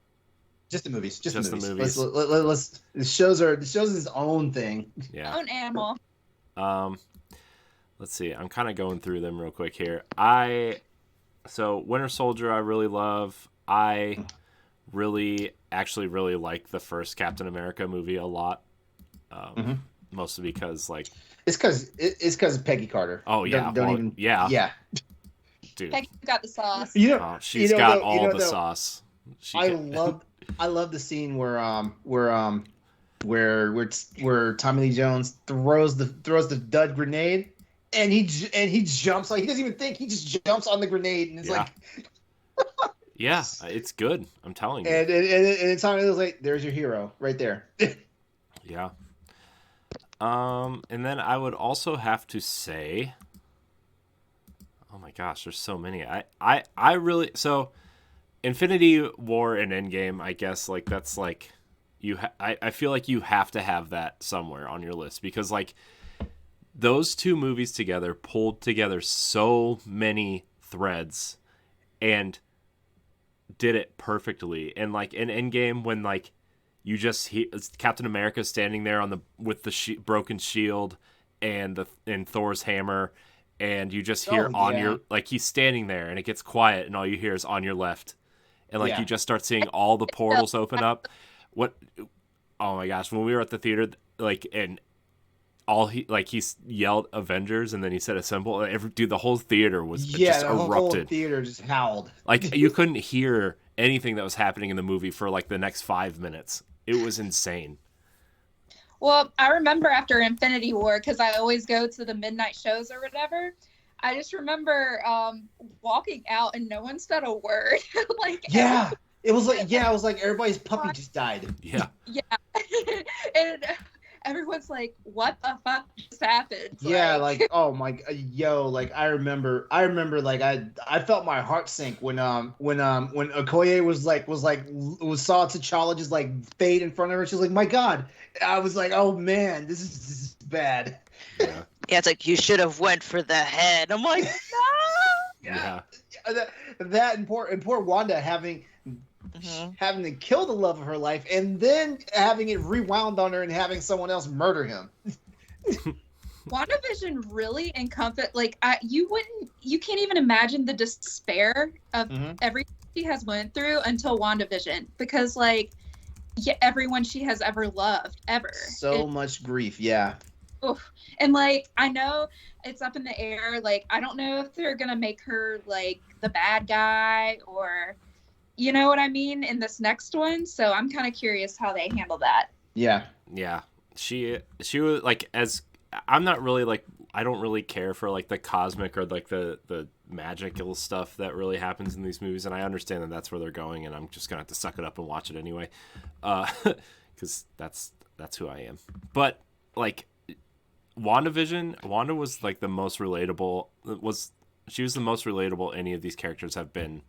Just the movies. Just the movies. movies. Let's the shows are his own thing. Yeah. Own animal. Let's see. I'm kind of going through them real quick here. So Winter Soldier I really love. I really like the first Captain America movie a lot. Mostly because it's because of Peggy Carter. Oh yeah. Yeah. Dude. Peggy got the sauce. She's got all the sauce. I love the scene where Tommy Lee Jones throws the dud grenade and he jumps, like he doesn't even think, he just jumps on the grenade and it's like yeah, it's good, I'm telling you. And Tommy Lee's like, there's your hero right there. Yeah. And then I would also have to say, oh my gosh, there's so many. I really, so Infinity War and Endgame, I guess, that's I feel like you have to have that somewhere on your list because those two movies together pulled together so many threads and did it perfectly. And in Endgame, when you just hear Captain America standing there with the broken shield and Thor's hammer, and you just hear your he's standing there and it gets quiet and all you hear is on your left, and you just start seeing all the portals open up. Oh my gosh, when we were at the theater, and he yelled Avengers and then he said a symbol. The whole theater was the just whole erupted. Theater just howled. Like you couldn't hear anything that was happening in the movie for like the next 5 minutes. It was insane. Well, I remember after Infinity War, because I always go to the midnight shows or whatever. I just remember walking out and no one said a word. It was like everybody's puppy just died. Yeah. Yeah. And everyone's like, what the fuck just happened? Yeah, like oh my like I remember like I felt my heart sink when Okoye was saw T'Challa just like fade in front of her. She was like, my God. I was like, oh man, this is bad. Yeah. Yeah, it's like you should have went for the head. I'm like, no. Yeah. That and poor Wanda having to kill the love of her life and then having it rewound on her and having someone else murder him. WandaVision really encompassed, like, you can't even imagine the despair of everything she has went through until WandaVision, because like, everyone she has ever loved, ever. So much grief, yeah. Oof. And like, I know it's up in the air. Like, I don't know if they're gonna make her like the bad guy or, you know what I mean, in this next one. So I'm kind of curious how they handle that. Yeah. Yeah. She was like, I'm not really like, I don't really care for like the cosmic or like the magical stuff that really happens in these movies, and I understand that that's where they're going, and I'm just gonna have to suck it up and watch it anyway, because that's who I am. But like, Wanda was like the most relatable. She was the most relatable any of these characters have been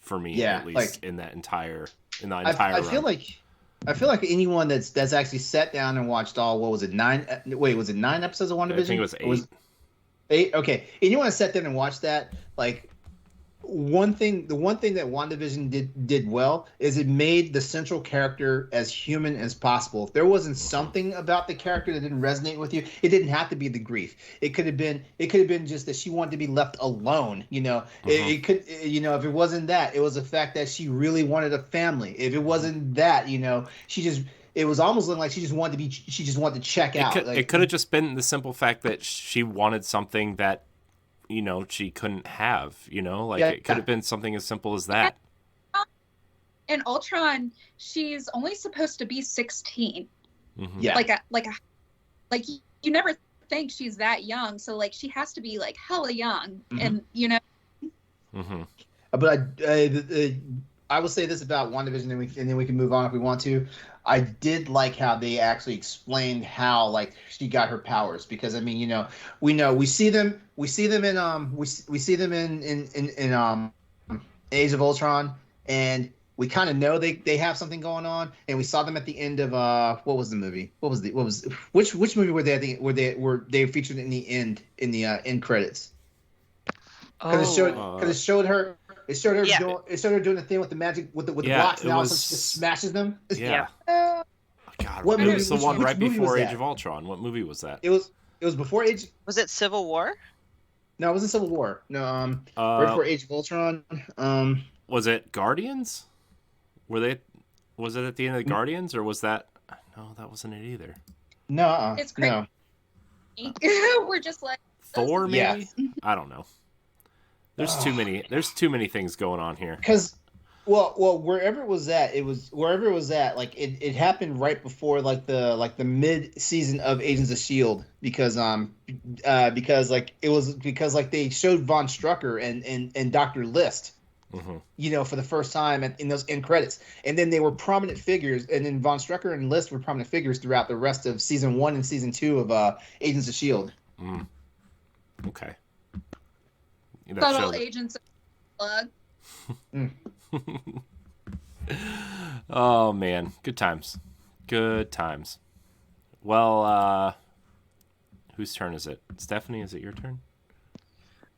for me, at least like, in that entire run. I feel like anyone that's actually sat down and watched all, what was it, 9? Wait, was it 9 episodes of WandaVision? I think it was 8. 8? Okay. Anyone that sat there and watched that, like, the one thing that WandaVision did well is it made the central character as human as possible. If there wasn't something about the character that didn't resonate with you, it didn't have to be the grief. It could have been just that she wanted to be left alone. You know, it could, you know, if it wasn't that, it was the fact that she really wanted a family. If it wasn't that, you know, it was almost like she just wanted to check out. It could have just been the simple fact that she wanted something that, you know, she couldn't have, you know, like it could have been something as simple as that. In Ultron, she's only supposed to be 16. Yeah. Like you never think she's that young. So like, she has to be like hella young, and you know. But I will say this about WandaVision, and then we can move on if we want to. I did like how they actually explained how like she got her powers, because I mean, you know we see them in Age of Ultron, and we kind of know they have something going on, and we saw them at the end of what was the movie? Which movie were they? I think were they featured in the end credits? Because it showed her. It showed her doing the thing with the magic with the blocks, and all of a sudden she just smashes them. Yeah. God, what movie was the one right before Age that? of Ultron? What movie was that? It was before Age. Was it Civil War? No, it wasn't Civil War. No, right before Age of Ultron. Was it Guardians? Was it at the end of the Guardians, or was that? No, that wasn't it either. No, it's crazy. No. We're just like Thor, maybe. Yeah. I don't know. There's too many. There's too many things going on here. Because, well, wherever it was at, like it happened right before like the mid season of Agents of S.H.I.E.L.D. because they showed Von Strucker and Dr. List, you know, for the first time in those end credits, and then they were prominent figures, and then Von Strucker and List were prominent figures throughout the rest of season 1 and season 2 of Agents of S.H.I.E.L.D. Okay. Subtle agents of plug. Oh man, good times. Well, whose turn is it? Stephanie, is it your turn?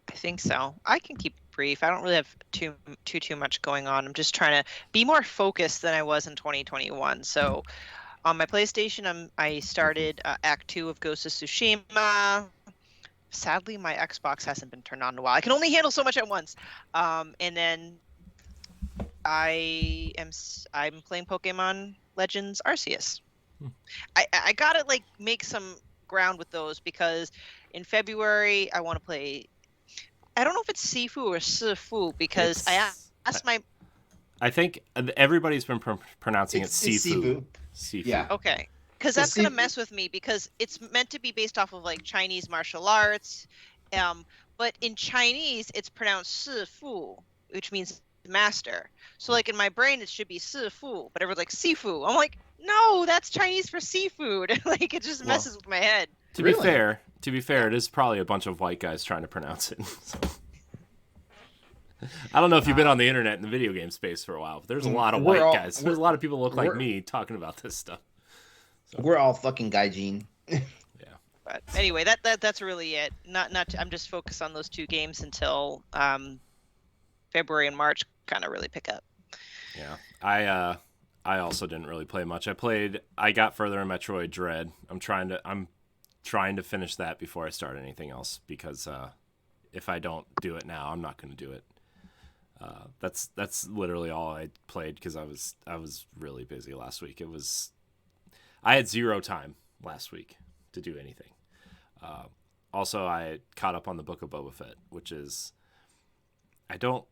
I think so. I can keep it brief. I don't really have too much going on. I'm just trying to be more focused than I was in 2021. So on my PlayStation, I started Act 2 of Ghost of Tsushima. Sadly, my Xbox hasn't been turned on in a while. I can only handle so much at once. And then I'm playing Pokemon Legends Arceus. I gotta like make some around with those because in February I want to play. I don't know if it's Sifu or Sifu because I asked my. I think everybody's been pronouncing it Sifu. Sifu. Yeah. Okay. Because that's going to mess with me because it's meant to be based off of like Chinese martial arts. But in Chinese, it's pronounced Sifu, which means master. So like in my brain, it should be Sifu, but everyone's like Sifu. I'm like, no, that's Chinese for seafood. Like it just messes with my head. To be fair, it is probably a bunch of white guys trying to pronounce it. So. I don't know if you've been on the internet in the video game space for a while, but there's a lot of white guys. There's a lot of people who look like me talking about this stuff. So. We're all fucking gaijin. Yeah. But anyway, that's really it. I'm just focused on those 2 games until February and March kind of really pick up. Yeah. I also didn't really play much. I got further in Metroid Dread. I'm trying to finish that before I start anything else because if I don't do it now, I'm not going to do it. That's literally all I played because I was really busy last week. I had 0 time last week to do anything. Also, I caught up on the Book of Boba Fett, which is I don't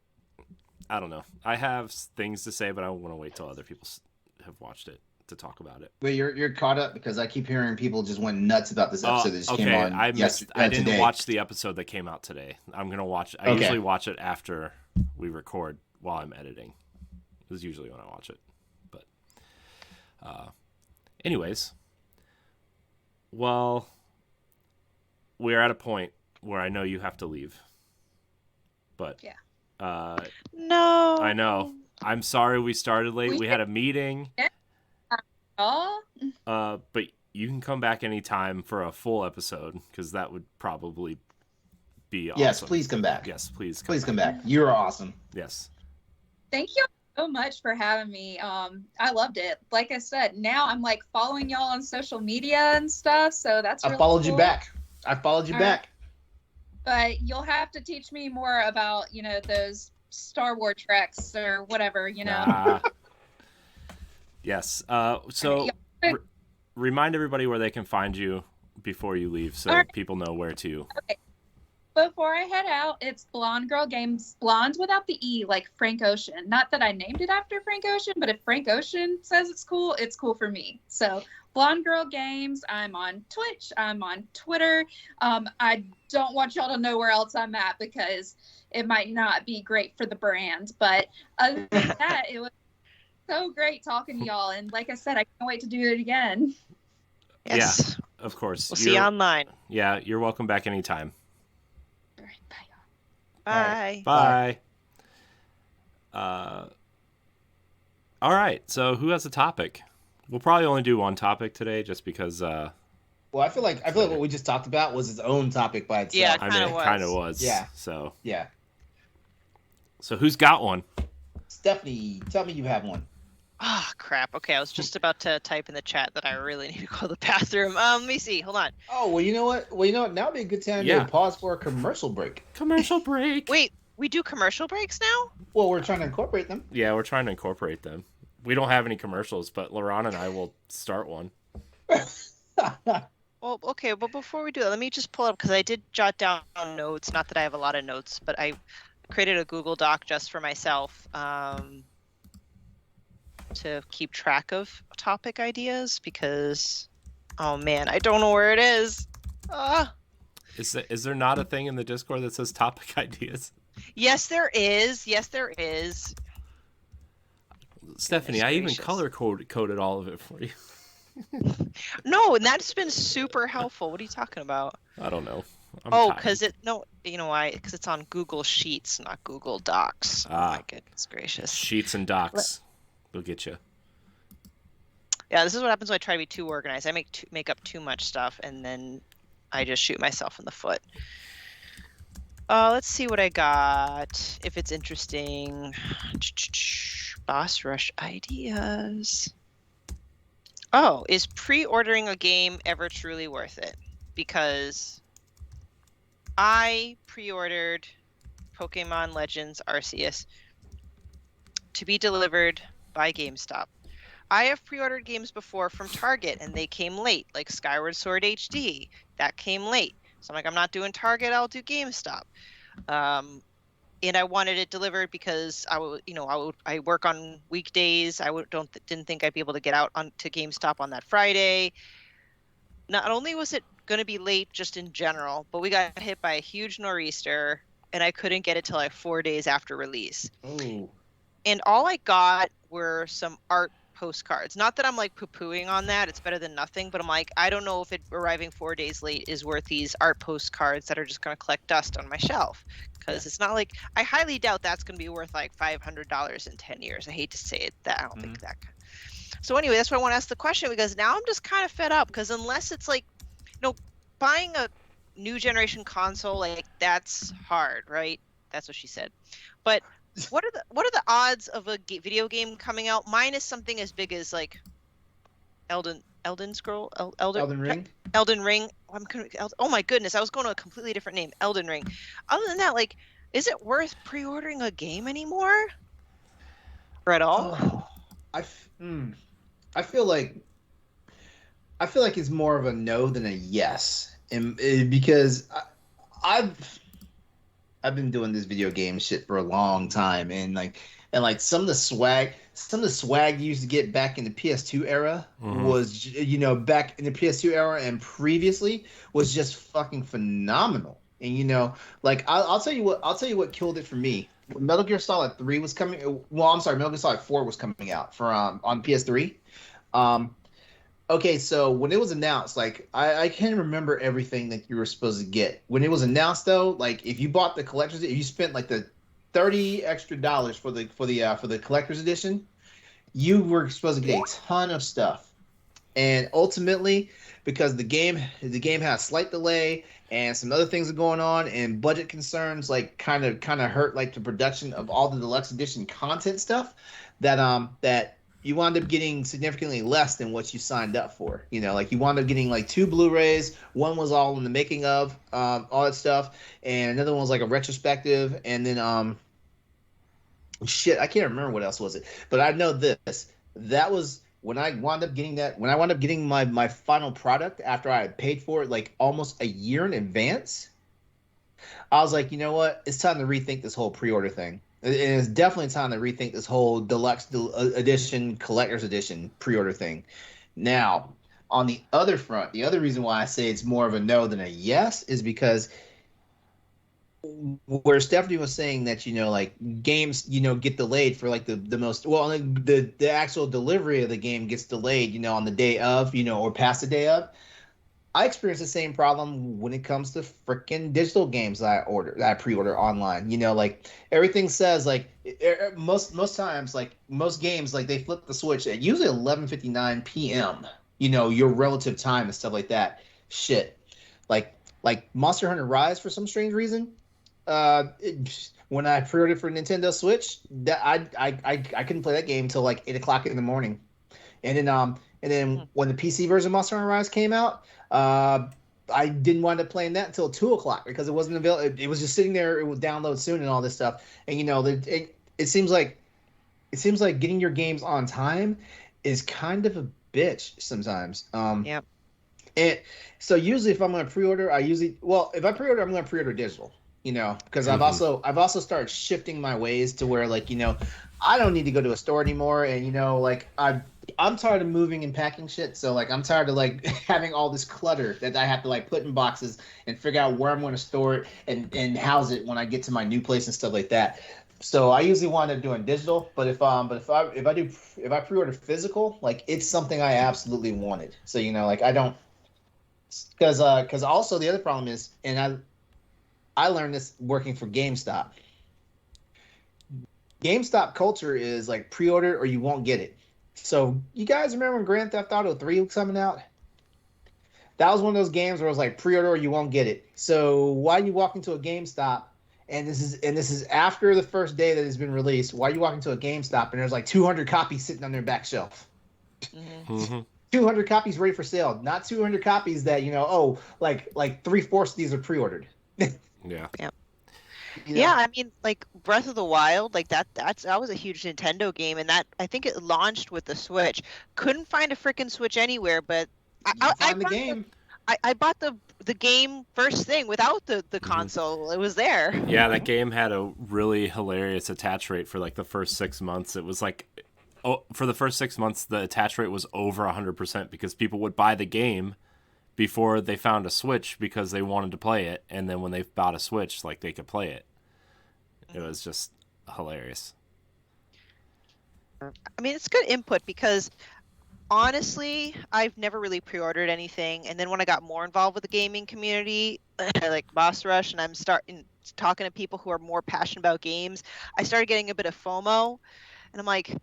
know. I have things to say, but I want to wait till other people have watched it to talk about it. Wait, you're caught up because I keep hearing people just went nuts about this episode that just came on. I didn't watch the episode that came out today. I'm gonna watch. I usually watch it after we record while I'm editing. This is usually when I watch it. But, anyways, well, we're at a point where I know you have to leave. But yeah. No. I know. I'm sorry we started late. We had a meeting. But you can come back anytime for a full episode because that would probably be awesome. Yes, please come back. Yes, please come back. You're awesome. Yes. Thank you so much for having me. I loved it. Like I said, now I'm like following y'all on social media and stuff, so that's really followed cool. you back. I followed you back. But you'll have to teach me more about, those Star Wars treks or whatever, Yes. So remind everybody where they can find you before you leave so people know where to. Okay. Before I head out, it's BlondGirlGames, blonde without the E, like Frank Ocean. Not that I named it after Frank Ocean, but if Frank Ocean says it's cool for me. So BlondGirlGames, I'm on Twitch, I'm on Twitter. I don't want y'all to know where else I'm at because it might not be great for the brand. But other than that, it was so great talking to y'all. And like I said, I can't wait to do it again. Yes. Yeah, of course. We'll see you online. Yeah, you're welcome back anytime. Bye. Bye. All right. So who has a topic? We'll probably only do one topic today, just because. Well, I feel like what we just talked about was its own topic by itself. Yeah, it kind of was. Yeah. So. Yeah. So who's got one? Stephanie, tell me you have one. Oh, crap. Okay, I was just about to type in the chat that I really need to go to the bathroom. Let me see. Hold on. Oh, well, you know what? Now would be a good time to pause for a commercial break. Commercial break. Wait, we do commercial breaks now? Well, we're trying to incorporate them. Yeah, we're trying to incorporate them. We don't have any commercials, but LeRon and I will start one. Well, okay, but before we do that, let me just pull up, because I did jot down notes. Not that I have a lot of notes, but I created a Google Doc just for myself. To keep track of topic ideas because, oh man, I don't know where it is. Is there not a thing in the Discord that says topic ideas? Yes, there is. Yes, there is. Stephanie, I even color coded all of it for you. No, and that's been super helpful. What are you talking about? I don't know. Because you know why? Because it's on Google Sheets, not Google Docs. Oh my goodness gracious. Sheets and Docs. They'll get you. Yeah, this is what happens when I try to be too organized. I make up too much stuff, and then I just shoot myself in the foot. Let's see what I got. If it's interesting. Boss rush ideas. Oh, is pre-ordering a game ever truly worth it? Because I pre-ordered Pokemon Legends Arceus to be delivered by GameStop. I have pre-ordered games before from Target and they came late, like Skyward Sword HD. That came late. So I'm like, I'm not doing Target, I'll do GameStop. And I wanted it delivered because I work on weekdays. Didn't think I'd be able to get out to GameStop on that Friday. Not only was it going to be late just in general, but we got hit by a huge nor'easter and I couldn't get it till like 4 days after release. Ooh. And all I got were some art postcards. Not that I'm like poo-pooing on that. It's better than nothing. But I'm like, I don't know if it arriving 4 days late is worth these art postcards that are just going to collect dust on my shelf. Because it's not like, I highly doubt that's going to be worth like $500 in 10 years. I hate to say it, that I don't think that. So anyway, that's why I want to ask the question, because now I'm just kind of fed up. Because unless it's like, buying a new generation console, like that's hard, right? That's what she said. But what are the odds of a video game coming out minus something as big as like Elden Ring? Elden Ring. Oh my goodness, I was going to a completely different name. Elden Ring. Other than that, like, is it worth pre-ordering a game anymore? Or at all? I feel like it's more of a no than a yes, and because I've been doing this video game shit for a long time, and some of the swag you used to get back in the PS2 era was, back in the PS2 era and previously was just fucking phenomenal. And I'll tell you what killed it for me. When Metal Gear Solid 3 was coming. Well, I'm sorry, Metal Gear Solid 4 was coming out for on PS3. Okay, so when it was announced, like I can't remember everything that you were supposed to get. When it was announced, though, like if you bought the collector's, if you spent like the $30 extra for the collector's edition, you were supposed to get a ton of stuff. And ultimately, because the game had a slight delay and some other things are going on and budget concerns, like kind of hurt like the production of all the deluxe edition content stuff, that you wound up getting significantly less than what you signed up for. Like you wound up getting like 2 Blu-rays. One was all in the making of, all that stuff, and another one was like a retrospective. And then I can't remember what else was it. But I know this. That was when I wound up getting that. When I wound up getting my final product after I had paid for it like almost a year in advance, I was like, you know what? It's time to rethink this whole pre-order thing. And it's definitely time to rethink this whole deluxe edition, collector's edition pre-order thing. Now, on the other front, the other reason why I say it's more of a no than a yes is because where Stephanie was saying that, like games, get delayed for like the most, well, the actual delivery of the game gets delayed, on the day of, or past the day of. I experience the same problem when it comes to freaking digital games that I pre-order online. Like everything says, like most times, like most games, like they flip the switch at usually 11:59 p.m. Your relative time and stuff like that. Shit, like Monster Hunter Rise for some strange reason. When I pre-ordered for Nintendo Switch, that I couldn't play that game until like 8 o'clock in the morning, and then when the PC version of Monster Hunter Rise came out. I didn't wind up playing that until 2 o'clock because it wasn't available. It was just sitting there. It would download soon and all this stuff. And it seems like getting your games on time is kind of a bitch sometimes. Yep. And so usually if I'm going to pre-order, if I pre-order, I'm going to pre-order digital. Because I've also started shifting my ways to where like I don't need to go to a store anymore, and like I'm tired of moving and packing shit. So like I'm tired of like having all this clutter that I have to like put in boxes and figure out where I'm going to store it and house it when I get to my new place and stuff like that. So I usually wind up doing digital, but if I pre-order physical, like it's something I absolutely wanted. So like I don't, because also the other problem is, and I learned this working for GameStop. GameStop culture is like pre-order or you won't get it. So you guys remember when Grand Theft Auto 3 was coming out? That was one of those games where it was like pre-order or you won't get it. So why you walk into a GameStop and this is after the first day that it's been released? Why you walk into a GameStop and there's like 200 copies sitting on their back shelf? Mm-hmm. 200 copies ready for sale, not 200 copies that like 3/4 of these are pre-ordered. Yeah. You know? Yeah, I mean, like Breath of the Wild, like that was a huge Nintendo game, and that I think it launched with the Switch. Couldn't find a freaking Switch anywhere, but You can find the game. I bought the game first thing without the Mm-hmm. console. It was there. Yeah, that game had a really hilarious attach rate for like the first 6 months. It was like, for the first 6 months, the attach rate was over 100% because people would buy the game before they found a Switch because they wanted to play it, and then when they bought a Switch, like they could play it. It was just hilarious. I mean, it's good input because honestly, I've never really pre-ordered anything, and then when I got more involved with the gaming community, like Boss Rush, and I'm starting talking to people who are more passionate about games, I started getting a bit of FOMO, and I'm like,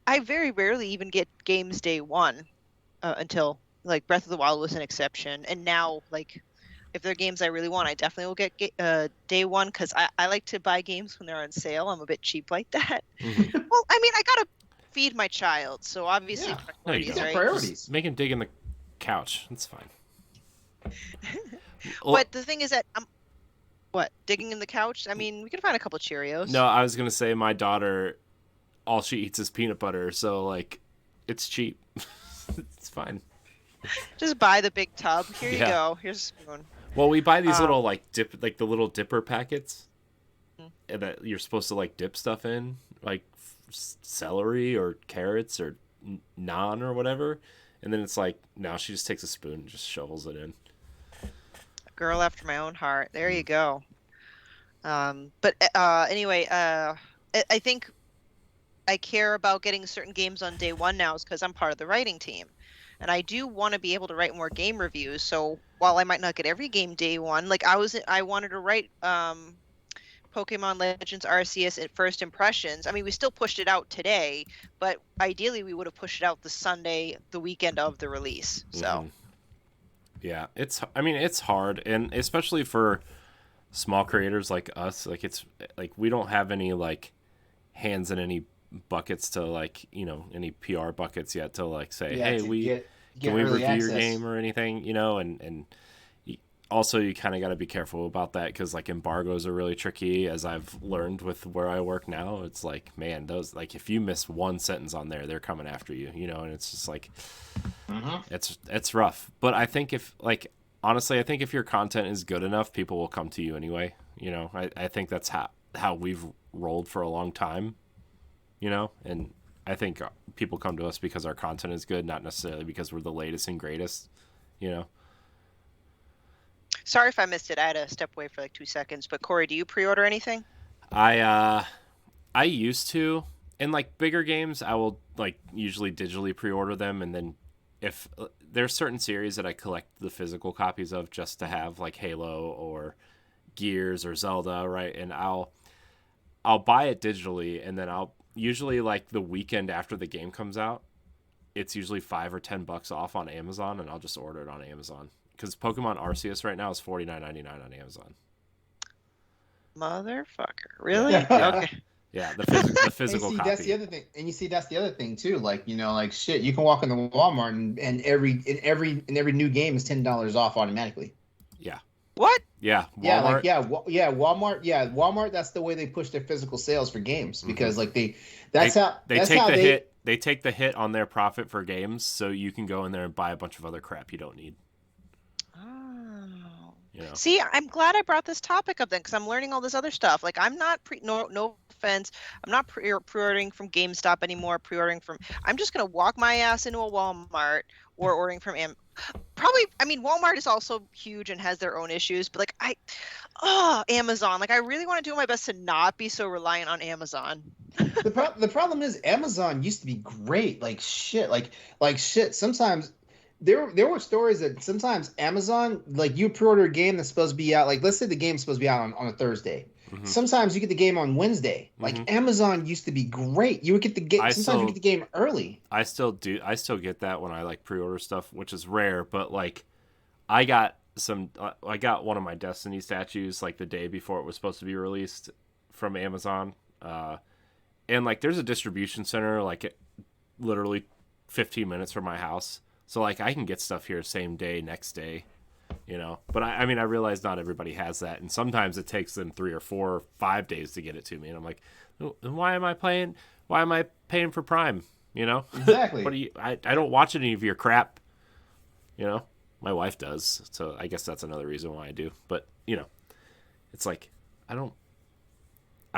I very rarely even get games day one until like Breath of the Wild was an exception, and now like if they're games I really want, I definitely will get day one because I like to buy games when they're on sale. I'm a bit cheap like that. Mm-hmm. Well, I mean, I gotta feed my child, so obviously Yeah. priorities, right? Priorities. Just make him dig in the couch. That's fine. But the thing is that what, digging in the couch? I mean, we can find a couple Cheerios. No, I was gonna say my daughter, all she eats is peanut butter, so like, it's cheap. It's fine. Just buy the big tub. Here you Yeah. go. Here's a spoon. Well, we buy these little like the little dipper packets Mhm. that you're supposed to like dip stuff in, like celery or carrots or naan or whatever, and then it's like now she just takes a spoon and just shovels it in. A girl after my own heart. There you go. But anyway, I think I care about getting certain games on day one now is because I'm part of the writing team. And I do want to be able to write more game reviews. So while I might not get every game day one, like I wanted to write Pokemon Legends Arceus at first impressions. I mean, we still pushed it out today, but ideally we would have pushed it out the Sunday, the weekend of the release. So Mhm. Yeah, I mean, it's hard, and especially for small creators like us, like it's like we don't have any like hands in any buckets to like, any PR buckets yet to like say, hey, can we review your game or anything, and also you kind of got to be careful about that because like embargoes are really tricky, as I've learned with where I work now. It's like, man, those, like, if you miss one sentence on there, they're coming after you, and it's just like, it's rough. But I think honestly, I think if your content is good enough, people will come to you anyway. I think that's how we've rolled for a long time, and I think people come to us because our content is good, not necessarily because we're the latest and greatest, sorry if I missed it. I had to step away for like 2 seconds. But Corey, do you pre-order anything? I used to. In like bigger games, I will like usually digitally pre-order them, and then if there's certain series that I collect the physical copies of just to have, like Halo or Gears or Zelda, right? And I'll buy it digitally, and then I'll usually, like, the weekend after the game comes out, it's usually $5 or $10 off on Amazon, and I'll just order it on Amazon. Because Pokemon Arceus right now is $49.99 on Amazon. Motherfucker, really? Yeah. Okay. Yeah, the physical copy. That's the other thing, and that's the other thing too. Like, like shit, you can walk in the Walmart and every new game is $10 off automatically. Yeah. What? Yeah. Walmart. Walmart. That's the way they push their physical sales for games, because like they take the hit on their profit for games, so you can go in there and buy a bunch of other crap you don't need. See, I'm glad I brought this topic up then, because I'm learning all this other stuff. Like, I'm not no offense, I'm not pre-ordering from GameStop anymore. I'm just gonna walk my ass into a Walmart or ordering from probably. I mean, Walmart is also huge and has their own issues, but like Amazon. Like, I really want to do my best to not be so reliant on Amazon. The problem is Amazon used to be great. Like shit. Like shit. Sometimes. There were stories that sometimes Amazon, like, you pre-order a game that's supposed to be out, like, let's say the game's supposed to be out on a Thursday. Mm-hmm. Sometimes you get the game on Wednesday. Like, Amazon used to be great. You would get the game. Sometimes you get the game early. I still get that when I like pre-order stuff, which is rare. But like, I got one of my Destiny statues like the day before it was supposed to be released from Amazon. And like, there's a distribution center like literally 15 minutes from my house. So, like, I can get stuff here same day, next day. you know. But I mean, I realize not everybody has that, and sometimes it takes them 3 or 4 or 5 days to get it to me, and I'm like, then why am I paying for Prime? You know, Exactly. What do you? I don't watch any of your crap. You know, my wife does, so I guess that's another reason why I do. But you know, it's like I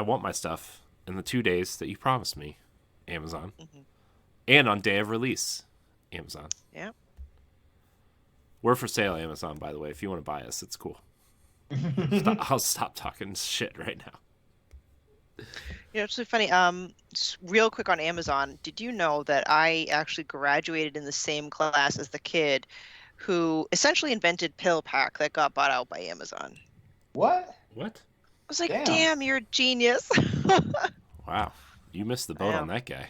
want my stuff in the 2 days that you promised me, Amazon, and on day of release, Amazon. Yeah. We're for sale, Amazon, by the way. If you want to buy us, it's cool. I'll stop talking shit right now. You know, it's really funny. Just real quick on Amazon, did you know that I actually graduated in the same class as the kid who essentially invented PillPack that got bought out by Amazon? What? What? I was like, damn, you're a genius. Wow. You missed the boat on that guy.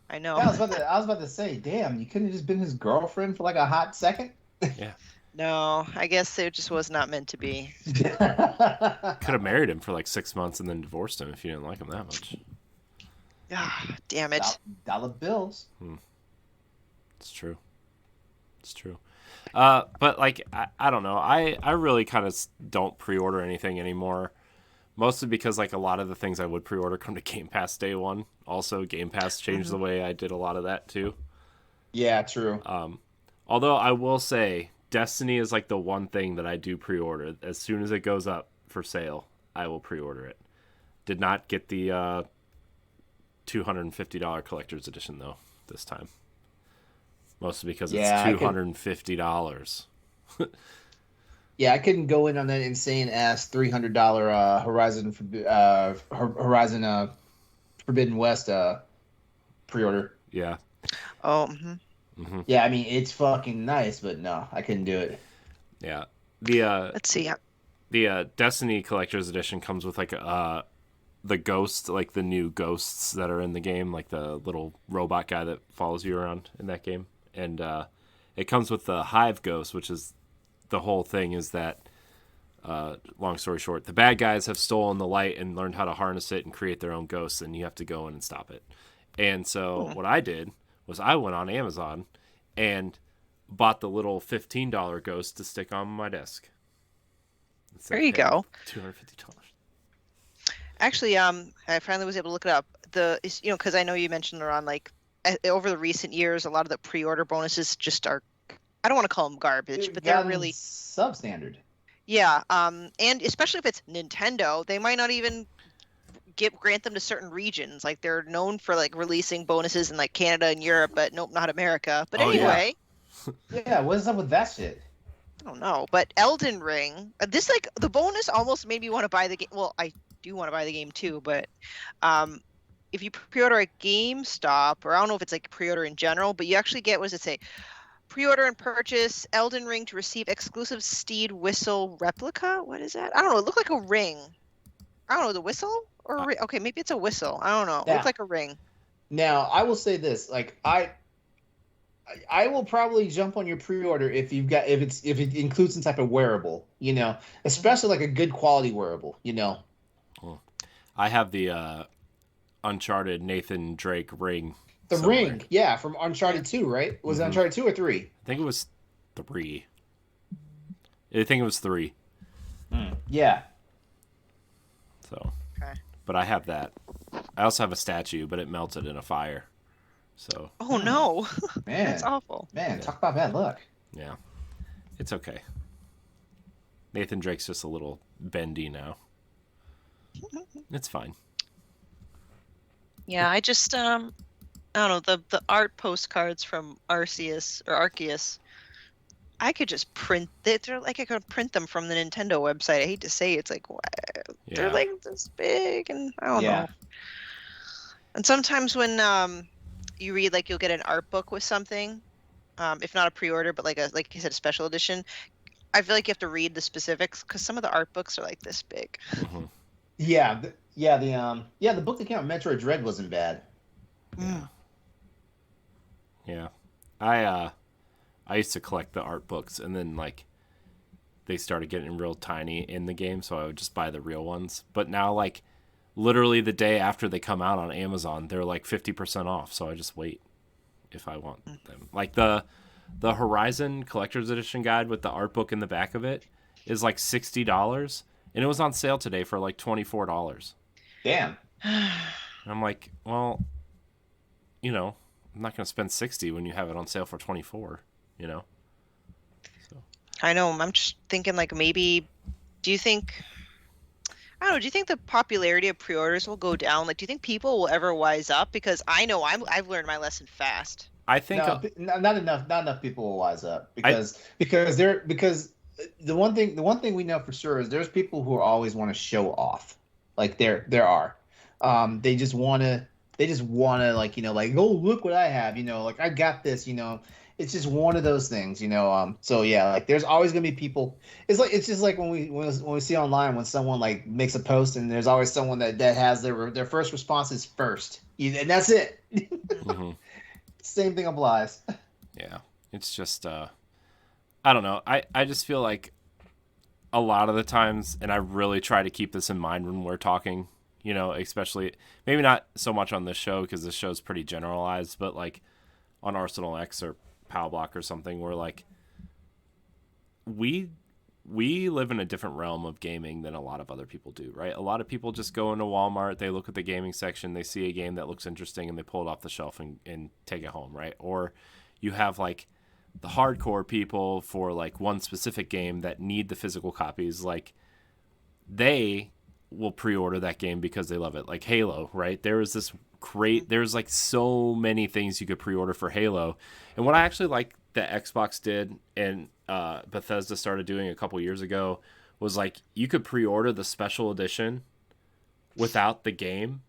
I know. Yeah, I was about to say, damn, you couldn't have just been his girlfriend for like a hot second? Yeah. No, I guess it just was not meant to be. Could have married him for like 6 months and then divorced him if you didn't like him that much. Ah, damn it. Dollar bills. It's true. It's true. But like, I don't know. I really kind of don't pre-order anything anymore. Mostly because like a lot of the things I would pre-order come to Game Pass day one. Also, Game Pass changed the way I did a lot of that too. Yeah, true. Although I will say, Destiny is like the one thing that I do pre-order. As soon as it goes up for sale, I will pre-order it. Did not get the $250 collector's edition though this time. Mostly because it's $250. Yeah, I couldn't go in on that insane ass $300 Horizon Forbidden West pre-order. Yeah. Oh. Yeah, I mean it's fucking nice, but no, I couldn't do it. Yeah. Let's see. The Destiny collector's edition comes with like the ghost, like the new ghosts that are in the game, like the little robot guy that follows you around in that game, and it comes with the Hive Ghost, which is the whole thing is that, long story short, the bad guys have stolen the light and learned how to harness it and create their own ghosts, and you have to go in and stop it. And so what I did was I went on Amazon and bought the little $15 ghost to stick on my desk. There you go. $250. Actually, I finally was able to look it up. Because I know you mentioned, LeRon, like over the recent years, a lot of the pre-order bonuses just are, I don't want to call them garbage, but they're really substandard. Yeah, and especially if it's Nintendo, they might not even grant them to certain regions. Like they're known for like releasing bonuses in like Canada and Europe, but nope, not America. But anyway. Yeah, what's up with that shit? I don't know. But Elden Ring, this like the bonus almost made me want to buy the game. Well, I do want to buy the game too, but if you pre-order at GameStop, or I don't know if it's like pre-order in general, but you actually get, what does it say? Pre-order and purchase Elden Ring to receive exclusive Steed Whistle replica. What is that? I don't know. It looked like a ring. I don't know, the whistle or okay, maybe it's a whistle. I don't know. It looked like a ring. Now, I will say this: like I will probably jump on your pre-order if it includes some type of wearable, you know, especially like a good quality wearable, you know. I have the Uncharted Nathan Drake ring. The somewhere. ring, yeah, from Uncharted 2, right? Was it Uncharted 2 or 3? I think it was 3. I think it was 3. Yeah. So, okay. But I have that. I also have a statue, but it melted in a fire. So. Oh no, man, that's awful. Man, talk about bad luck. Yeah, it's okay. Nathan Drake's just a little bendy now. It's fine. Yeah, I just I don't know, the art postcards from Arceus. I could just print they're like I could print them from the Nintendo website. I hate to say it's like they're like this big, and I don't know. And sometimes when you read, like, you'll get an art book with something, if not a pre-order, but like you said, a special edition. I feel like you have to read the specifics because some of the art books are like this big. Mm-hmm. The book that came out, Metroid Dread, wasn't bad. Yeah. I used to collect the art books, and then like they started getting real tiny in the game, so I would just buy the real ones. But now, like, literally the day after they come out on Amazon, they're like 50% off, so I just wait if I want them. Like the the Horizon Collector's Edition guide with the art book in the back of it is like $60, and it was on sale today for like $24. Damn. And I'm like, well, you know, I'm not gonna spend 60 when you have it on sale for 24. You know. So. I know. I'm just thinking, like, maybe. Do you think? I don't know. Do you think the popularity of pre-orders will go down? Like, do you think people will ever wise up? Because I know I've learned my lesson fast. I think not enough people will wise up because the one thing we know for sure is there's people who always want to show off. Like there are. They just want to like, you know, like, oh, look what I have, you know, like I got this, you know. It's just one of those things, you know. So yeah, like there's always gonna be people. It's just like when we see online when someone like makes a post and there's always someone that has their first response is first, and that's it. Mm-hmm. Same thing applies. Yeah, it's just I don't know. I just feel like a lot of the times, and I really try to keep this in mind when we're talking, you know, especially maybe not so much on this show because this show's pretty generalized, but like on Arsenal X or Pow Block or something, where like we live in a different realm of gaming than a lot of other people do, right? A lot of people just go into Walmart, they look at the gaming section, they see a game that looks interesting, and they pull it off the shelf and take it home, right? Or you have like the hardcore people for like one specific game that need the physical copies, like they will pre-order that game because they love it. Like Halo, right? There's like so many things you could pre-order for Halo. And what I actually like that Xbox did and Bethesda started doing a couple years ago was like you could pre-order the special edition without the game,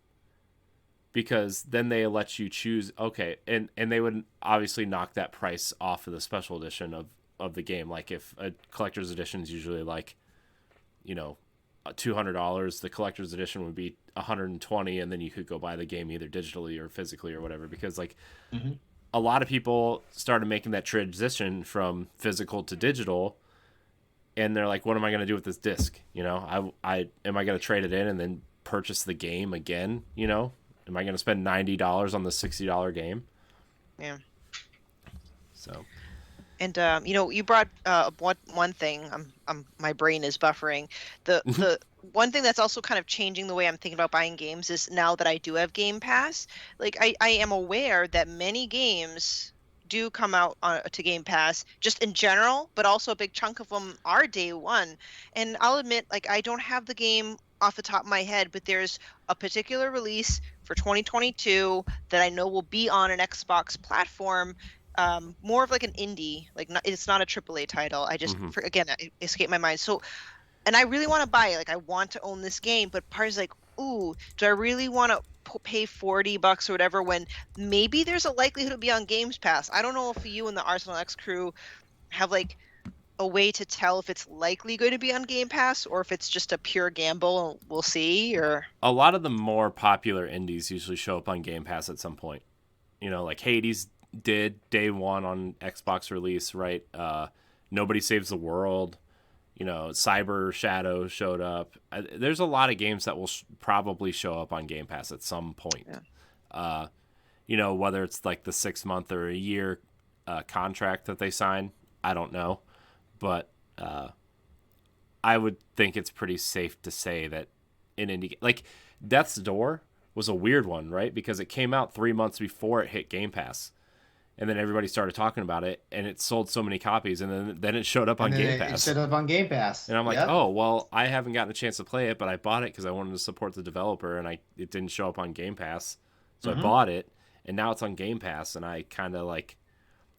because then they let you choose. Okay, and they would obviously knock that price off of the special edition of the game. Like if a collector's edition is usually like, you know, $200, the collector's edition would be $120, and then you could go buy the game either digitally or physically or whatever, because like a lot of people started making that transition from physical to digital, and they're like, what am I going to do with this disc? You know, I am I going to trade it in and then purchase the game again? You know, am I going to spend $90 on the $60 game? Yeah. So. And you know, you brought one thing. My brain is buffering. The one thing that's also kind of changing the way I'm thinking about buying games is now that I do have Game Pass. Like I am aware that many games do come out to Game Pass just in general, but also a big chunk of them are day one. And I'll admit, like I don't have the game off the top of my head, but there's a particular release for 2022 that I know will be on an Xbox platform. More of like an indie, like it's not a AAA title. I just again, it escaped my mind. So, and I really want to buy it. Like I want to own this game, but part is like, ooh, do I really want to pay $40 or whatever when maybe there's a likelihood it'll be on Games Pass? I don't know if you and the Arsenal X crew have like a way to tell if it's likely going to be on Game Pass or if it's just a pure gamble and we'll see. Or a lot of the more popular indies usually show up on Game Pass at some point. You know, like Hades did day one on Xbox release, right? Nobody Saves the World, you know, Cyber Shadow showed up. There's a lot of games that will probably show up on Game Pass at some point. Yeah. You know, whether it's like the 6 month or a year contract that they sign, I don't know, but I would think it's pretty safe to say that in indie, like Death's Door was a weird one, right? Because it came out 3 months before it hit Game Pass. And then everybody started talking about it, and it sold so many copies, and then it showed up on Game Pass. It showed up on Game Pass. And I'm like, oh, well, I haven't gotten a chance to play it, but I bought it because I wanted to support the developer, and it didn't show up on Game Pass. So I bought it, and now it's on Game Pass, and I kind of like,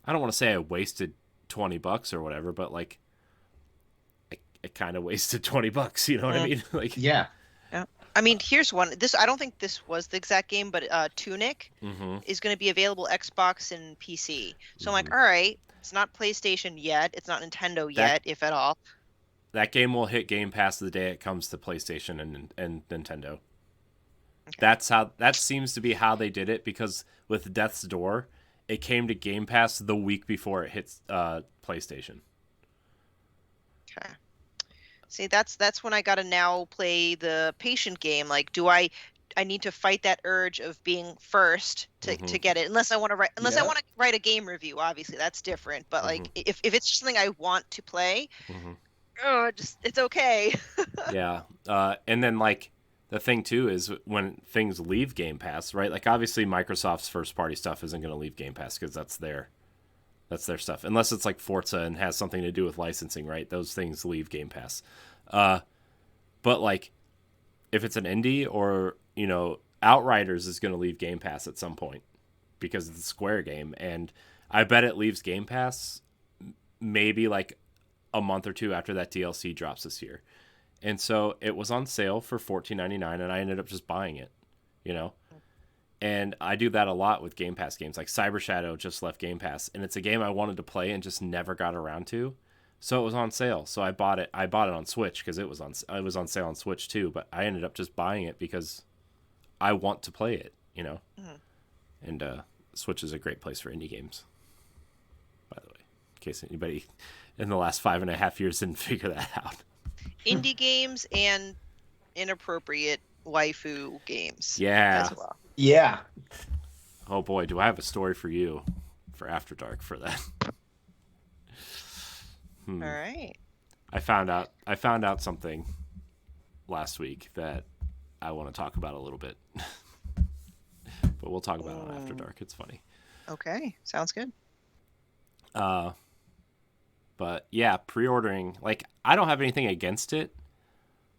I don't want to say I wasted $20 or whatever, but like, I kind of wasted $20, you know what I mean? Like, yeah. I mean, here's one. I don't think this was the exact game, but Tunic is going to be available Xbox and PC. So I'm like, all right, it's not PlayStation yet. It's not Nintendo yet, if at all. That game will hit Game Pass the day it comes to PlayStation and Nintendo. Okay. That seems to be how they did it, because with Death's Door, it came to Game Pass the week before it hits PlayStation. Okay. See, that's when I gotta now play the patient game. Like, do I I need to fight that urge of being first to get it. Unless I want to write a game review, obviously that's different. But like if it's just something I want to play, it's okay. Yeah. And then like the thing too is when things leave Game Pass, right? Like obviously Microsoft's first party stuff isn't going to leave Game Pass because that's their stuff. Unless it's like Forza and has something to do with licensing, right? Those things leave Game Pass. But like if it's an indie or, you know, Outriders is going to leave Game Pass at some point because it's a Square game. And I bet it leaves Game Pass maybe like a month or two after that DLC drops this year. And so it was on sale for $14.99 and I ended up just buying it, you know? And I do that a lot with Game Pass games. Like Cyber Shadow just left Game Pass and it's a game I wanted to play and just never got around to. So it was on sale. So I bought it. I bought it on Switch because it was on sale on Switch too, but I ended up just buying it because I want to play it, you know? And Switch is a great place for indie games, by the way, in case anybody in the last 5.5 years didn't figure that out. Indie games and inappropriate waifu games. Yeah. As well. Yeah. Oh boy, do I have a story for you for After Dark for that. All right. I found out something last week that I want to talk about a little bit. But we'll talk about it on After Dark. It's funny. Okay. Sounds good. But yeah, pre-ordering, like I don't have anything against it,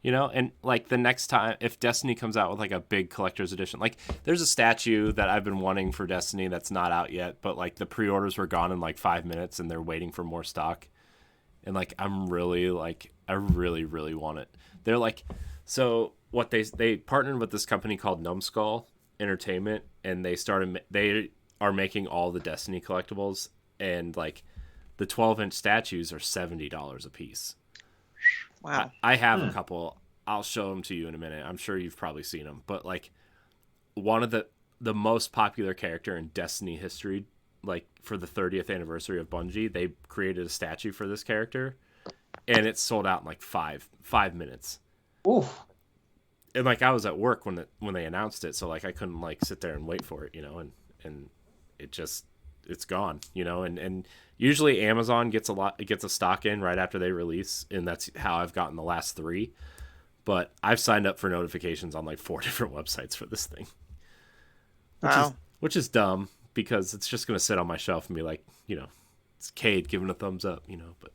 you know, and like the next time if Destiny comes out with like a big collector's edition, like there's a statue that I've been wanting for Destiny that's not out yet, but like the pre-orders were gone in like 5 minutes and they're waiting for more stock. And like I really want it. They're like, so what they partnered with this company called Numbskull Entertainment and they are making all the Destiny collectibles and like the 12-inch statues are $70 a piece. Wow. I have a couple. I'll show them to you in a minute. I'm sure you've probably seen them. But like one of the most popular character in Destiny history, like for the 30th anniversary of Bungie, they created a statue for this character and it sold out in like five minutes. Oof. And like I was at work when they announced it, so like I couldn't like sit there and wait for it, you know, and it's gone, you know, and usually Amazon gets a stock in right after they release, and that's how I've gotten the last 3. But I've signed up for notifications on like 4 different websites for this thing. Which is dumb because it's just gonna sit on my shelf and be like, you know, it's Cade giving a thumbs up, you know, but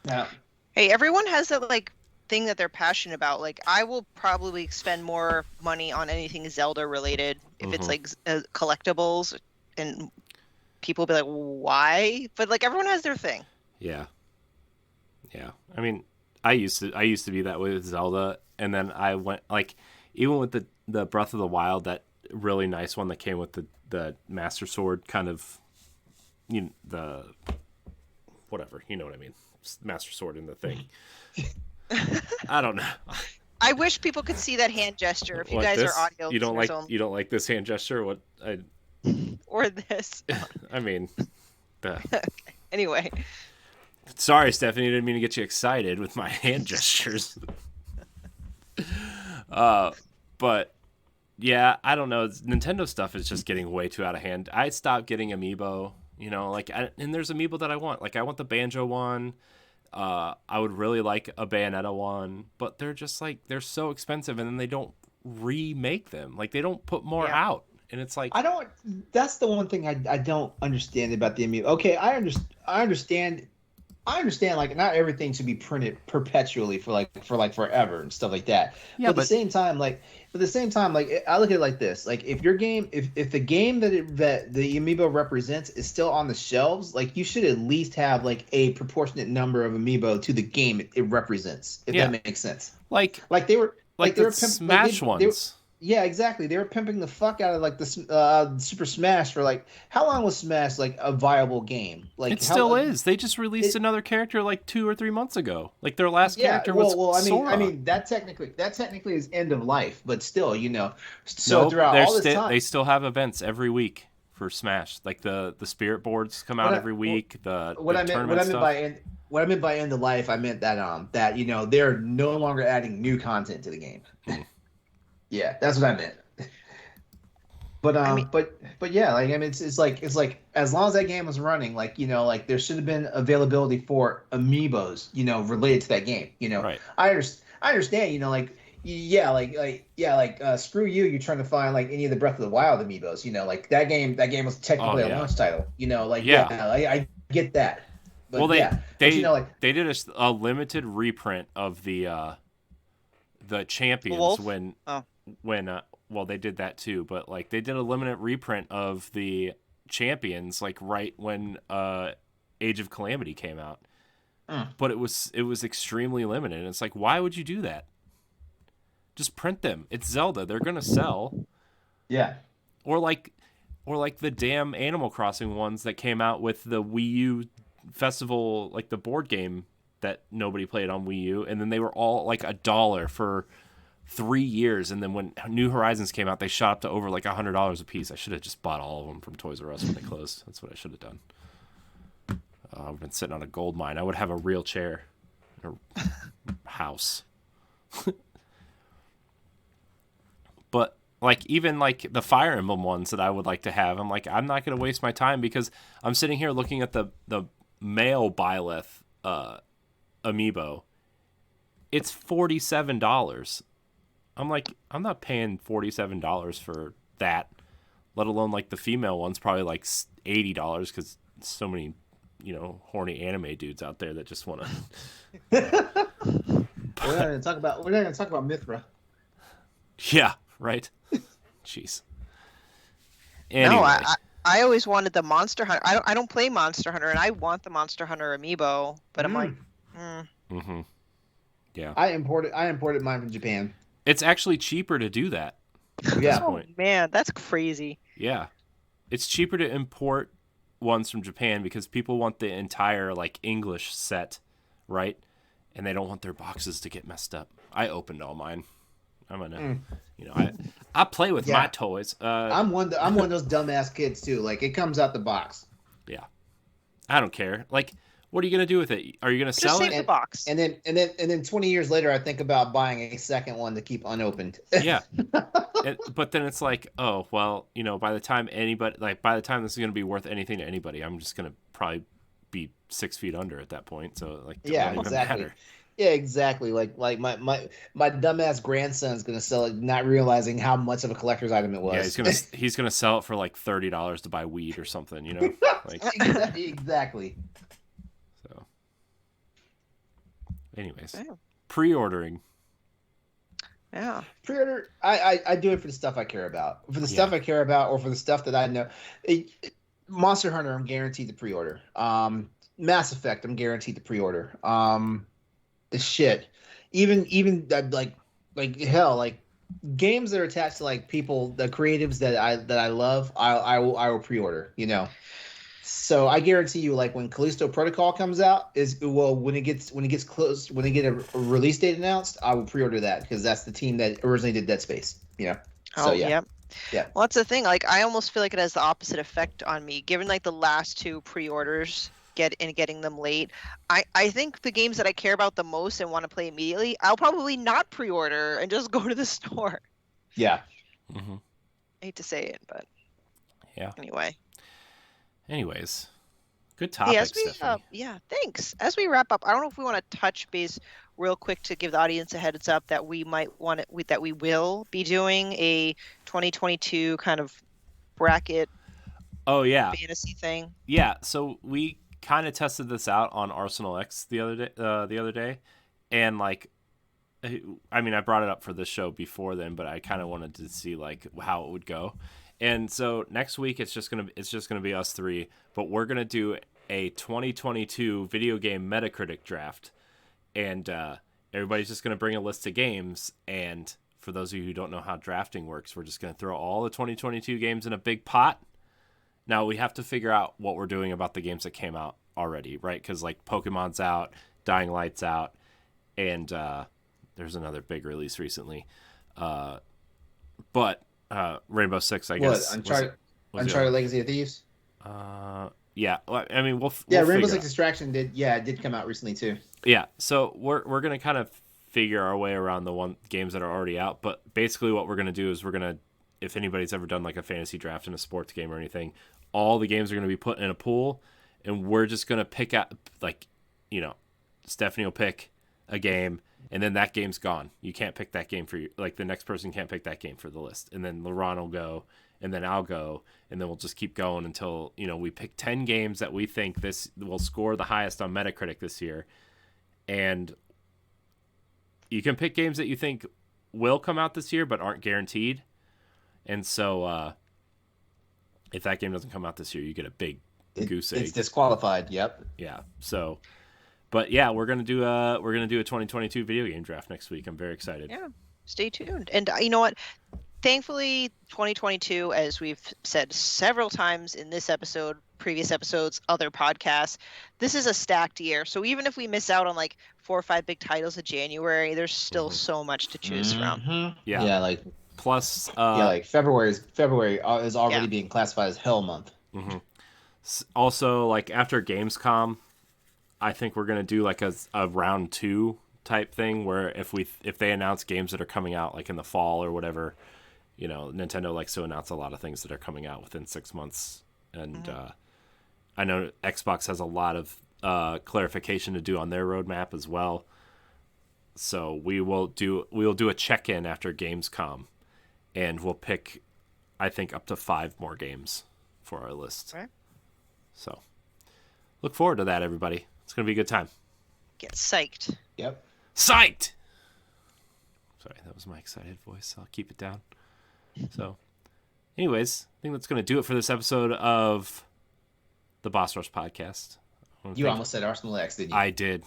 Yeah. Hey, everyone has that like thing that they're passionate about. Like I will probably spend more money on anything Zelda related if it's like collectibles, and people will be like, why? But like everyone has their thing. Yeah. I mean, I used to be that way with Zelda, and then I went like even with the Breath of the Wild, that really nice one that came with the Master Sword kind of, you know, the whatever, you know what I mean, Master Sword in the thing. I don't know. I wish people could see that hand gesture. If you guys are audio, you don't like this hand gesture. What or this? I mean, Anyway. Sorry, Stephanie. Didn't mean to get you excited with my hand gestures. But yeah, I don't know. Nintendo stuff is just getting way too out of hand. I stopped getting Amiibo. You know, like, and there's Amiibo that I want. Like, I want the Banjo one. I would really like a Bayonetta one, but they're just like, they're so expensive, and then they don't remake them. Like, they don't put more out, and it's like, that's the one thing I don't understand about the Amiibo. Okay, I understand like not everything should be printed perpetually for forever and stuff like that. Yeah, but at the same time, like I look at it like this: like if your game, if the game that the Amiibo represents is still on the shelves, like you should at least have like a proportionate number of Amiibo to the game it represents. If that makes sense. Like they were Smash ones. Yeah, exactly. They were pimping the fuck out of like the Super Smash for like how long was Smash like a viable game? Like it still is. They just released another character like 2 or 3 months ago. Like their last character was Sora. I mean that technically is end of life, but still, you know. So throughout all this time, they still have events every week for Smash. Like the spirit boards come out every week. What I meant by end of life, I meant that you know they're no longer adding new content to the game. Yeah, that's what I meant. But but yeah, like I mean, it's like as long as that game was running, like like there should have been availability for amiibos, related to that game. Right. I understand, like yeah, screw you, you're trying to find like any of the Breath of the Wild amiibos, like that game was technically a launch title, I get that. But well, they like they did a limited reprint of the champions when well, they did that too, but like they did a limited reprint of the champions like right when Age of Calamity came out. But it was extremely limited. And it's like, why would you do that? Just print them. It's Zelda. They're gonna sell. Yeah. Or like the damn Animal Crossing ones that came out with the Wii U festival, like the board game that nobody played on Wii U, and then they were all like $1 for 3 years, and then when New Horizons came out, they shot up to over like $100 a piece. I should have just bought all of them from Toys R Us when they closed. That's what I should have done. I've been sitting on a gold mine. I would have a real chair, a house. But like even like the Fire Emblem ones that I would like to have, I'm like, I'm not going to waste my time because I'm sitting here looking at the male Byleth amiibo. It's $47. I'm like, I'm not paying $47 for that, let alone like the female one's probably like $80 because so many, horny anime dudes out there that just want to. We're not going to talk about Mithra. Yeah, right. Jeez. Anyway. No, I always wanted the Monster Hunter. I don't play Monster Hunter, and I want the Monster Hunter amiibo, but I'm like, Mm-hmm. Yeah. I imported mine from Japan. It's actually cheaper to do that. Yeah. Oh man, that's crazy. Yeah. It's cheaper to import ones from Japan because people want the entire like English set, right? And they don't want their boxes to get messed up. I opened all mine. I'm gonna, I play with my toys. I'm one of those dumbass kids too. Like it comes out the box. Yeah. I don't care. Like, what are you gonna do with it? Are you gonna sell it? The box. And then 20 years later, I think about buying a second one to keep unopened. Yeah. But then it's like, oh well, by the time this is gonna be worth anything to anybody, I'm just gonna probably be 6 feet under at that point. So like, yeah, exactly. Matter. Yeah, exactly. Like my dumbass grandson's gonna sell it, not realizing how much of a collector's item it was. Yeah, he's gonna sell it for like $30 to buy weed or something. Like exactly. So, anyways, pre-ordering. Yeah. Pre-order. I do it for the stuff I care about. For the stuff I care about, or for the stuff that I know. Monster Hunter, I'm guaranteed to pre-order. Mass Effect, I'm guaranteed to pre-order. Shit. Even like hell, like games that are attached to like people, the creatives that I love, I will pre-order. So I guarantee you, like when Callisto Protocol comes out, when it gets close, when they get a release date announced, I will pre-order that because that's the team that originally did Dead Space. So yeah. Yeah. Well, that's the thing. Like I almost feel like it has the opposite effect on me, given like the last two pre-orders getting them late. I think the games that I care about the most and want to play immediately, I'll probably not pre-order and just go to the store. Yeah. Mm-hmm. I hate to say it, but yeah. Anyways, good topic, Stephanie. Thanks. As we wrap up, I don't know if we want to touch base real quick to give the audience a heads up that we will be doing a 2022 kind of bracket. Oh yeah, fantasy thing. Yeah, so we kind of tested this out on Arsenal X the other day, and like, I mean, I brought it up for this show before then, but I kind of wanted to see like how it would go. And so next week it's just gonna be us three, but we're gonna do a 2022 video game Metacritic draft, and everybody's just gonna bring a list of games. And for those of you who don't know how drafting works, we're just gonna throw all the 2022 games in a big pot. Now we have to figure out what we're doing about the games that came out already, right? Because like Pokemon's out, Dying Light's out, and there's another big release recently, but. Rainbow Six, I guess. Uncharted Legacy of Thieves. Yeah. I mean, we'll Rainbow Six Extraction did come out recently too. Yeah. So we're gonna kind of figure our way around the games that are already out. But basically what we're going to do is if anybody's ever done like a fantasy draft in a sports game or anything, all the games are going to be put in a pool, and we're just going to pick out, like, Stephanie will pick a game, and then that game's gone. You can't pick that game for you. Like, the next person can't pick that game for the list. And then LeRon will go, and then I'll go, and then we'll just keep going until, we pick 10 games that we think this will score the highest on Metacritic this year. And you can pick games that you think will come out this year but aren't guaranteed. And so if that game doesn't come out this year, you get a big goose egg. It's disqualified. Yep. Yeah. So, but yeah, we're gonna do a 2022 video game draft next week. I'm very excited. Yeah. Stay tuned. And you know what? Thankfully, 2022, as we've said several times in this episode, previous episodes, other podcasts, this is a stacked year. So even if we miss out on like 4 or 5 big titles in January, there's still so much to choose from. Yeah. Yeah. Like. Plus, like February is already being classified as Hell Month. Mm-hmm. Also, like after Gamescom, I think we're gonna do like a round 2 type thing where if they announce games that are coming out like in the fall or whatever, Nintendo likes to announce a lot of things that are coming out within 6 months, and I know Xbox has a lot of clarification to do on their roadmap as well. So we will do a check-in after Gamescom. And we'll pick, I think, up to 5 more games for our list. Right. So, look forward to that, everybody. It's going to be a good time. Get psyched. Yep. Psyched! Sorry, that was my excited voice. I'll keep it down. So, anyways, I think that's going to do it for this episode of the Boss Rush Podcast. You almost said Arsenal X, didn't you? I did.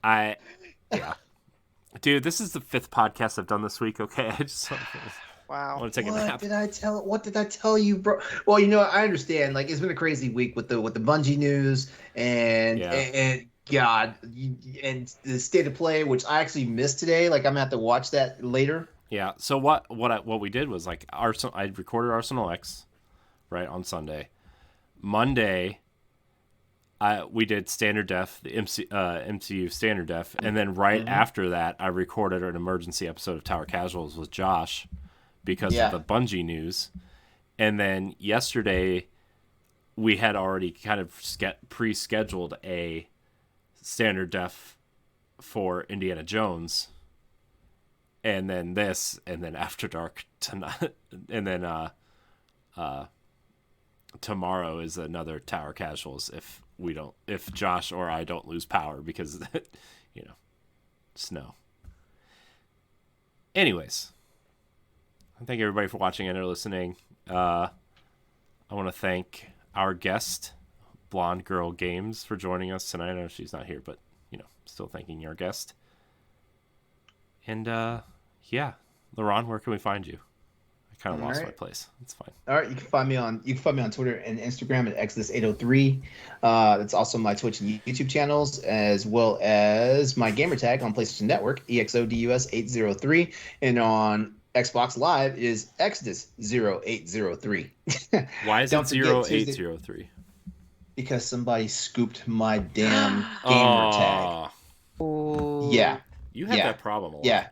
Yeah. Dude, this is the 5th podcast I've done this week, okay? I just wow. want to take a nap. What did I tell you, bro? Well, I understand. Like, it's been a crazy week with the Bungie news and God, and the state of play, which I actually missed today. Like, I'm gonna have to watch that later. Yeah. So what we did was like I recorded Arsenal X, right, on Sunday. Monday, we did standard def, the MCU standard def, and then right after that, I recorded an emergency episode of Tower Casuals with Josh because of the Bungie news. And then yesterday, we had already kind of pre-scheduled a standard def for Indiana Jones, and then this, and then After Dark tonight, and then tomorrow is another Tower Casuals if Josh or I don't lose power because snow. Anyways, thank everybody for watching and or listening. I want to thank our guest, BlondGirlGames, for joining us tonight. I know she's not here, but still thanking your guest. And LeRon, where can we find you? Kind of lost my place. It's fine. All right, you can find me on Twitter and Instagram at Exodus803. That's also my Twitch and YouTube channels, as well as my gamer tag on PlayStation Network, EXODUS803, and on Xbox Live is Exodus0803. Why is it 0803? Because somebody scooped my damn gamer tag. Oh. Yeah. You have that problem a lot. Yeah.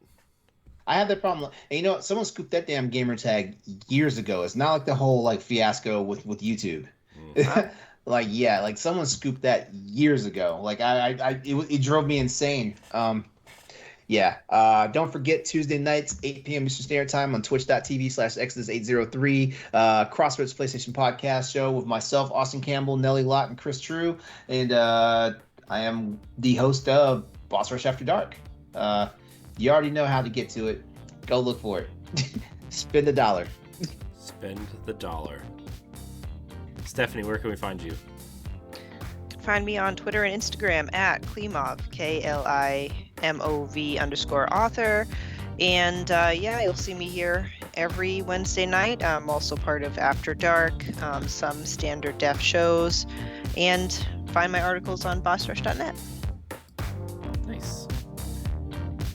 I have that problem. And someone scooped that damn gamer tag years ago. It's not like the whole fiasco with YouTube. Someone scooped that years ago. Like it drove me insane. Don't forget Tuesday nights, 8 p.m. Eastern Standard Time on twitch.tv/Exodus803. Crossroads PlayStation Podcast show with myself, Austin Campbell, Nelly Lott, and Chris True. And I am the host of Boss Rush After Dark. You already know how to get to it. Go look for it. Spend the dollar. Spend the dollar. Stephanie, where can we find you? You can find me on Twitter and Instagram at Klimov, KLIMOV_author. And you'll see me here every Wednesday night. I'm also part of After Dark, some standard def shows, and find my articles on bossrush.net. Nice.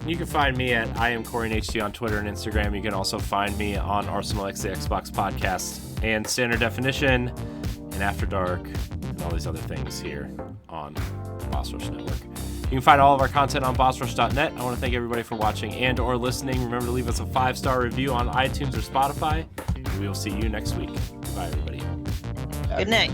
You can find me at IamCoreyHD on Twitter and Instagram. You can also find me on Arsenal X, the Xbox podcast, and Standard Definition, and After Dark, and all all these other things here on Boss Rush Network. You can find all of our content on bossrush.net. I want to thank everybody for watching and or listening. Remember to leave us a 5-star review on iTunes or Spotify. We will see you next week. Bye, everybody. Good night.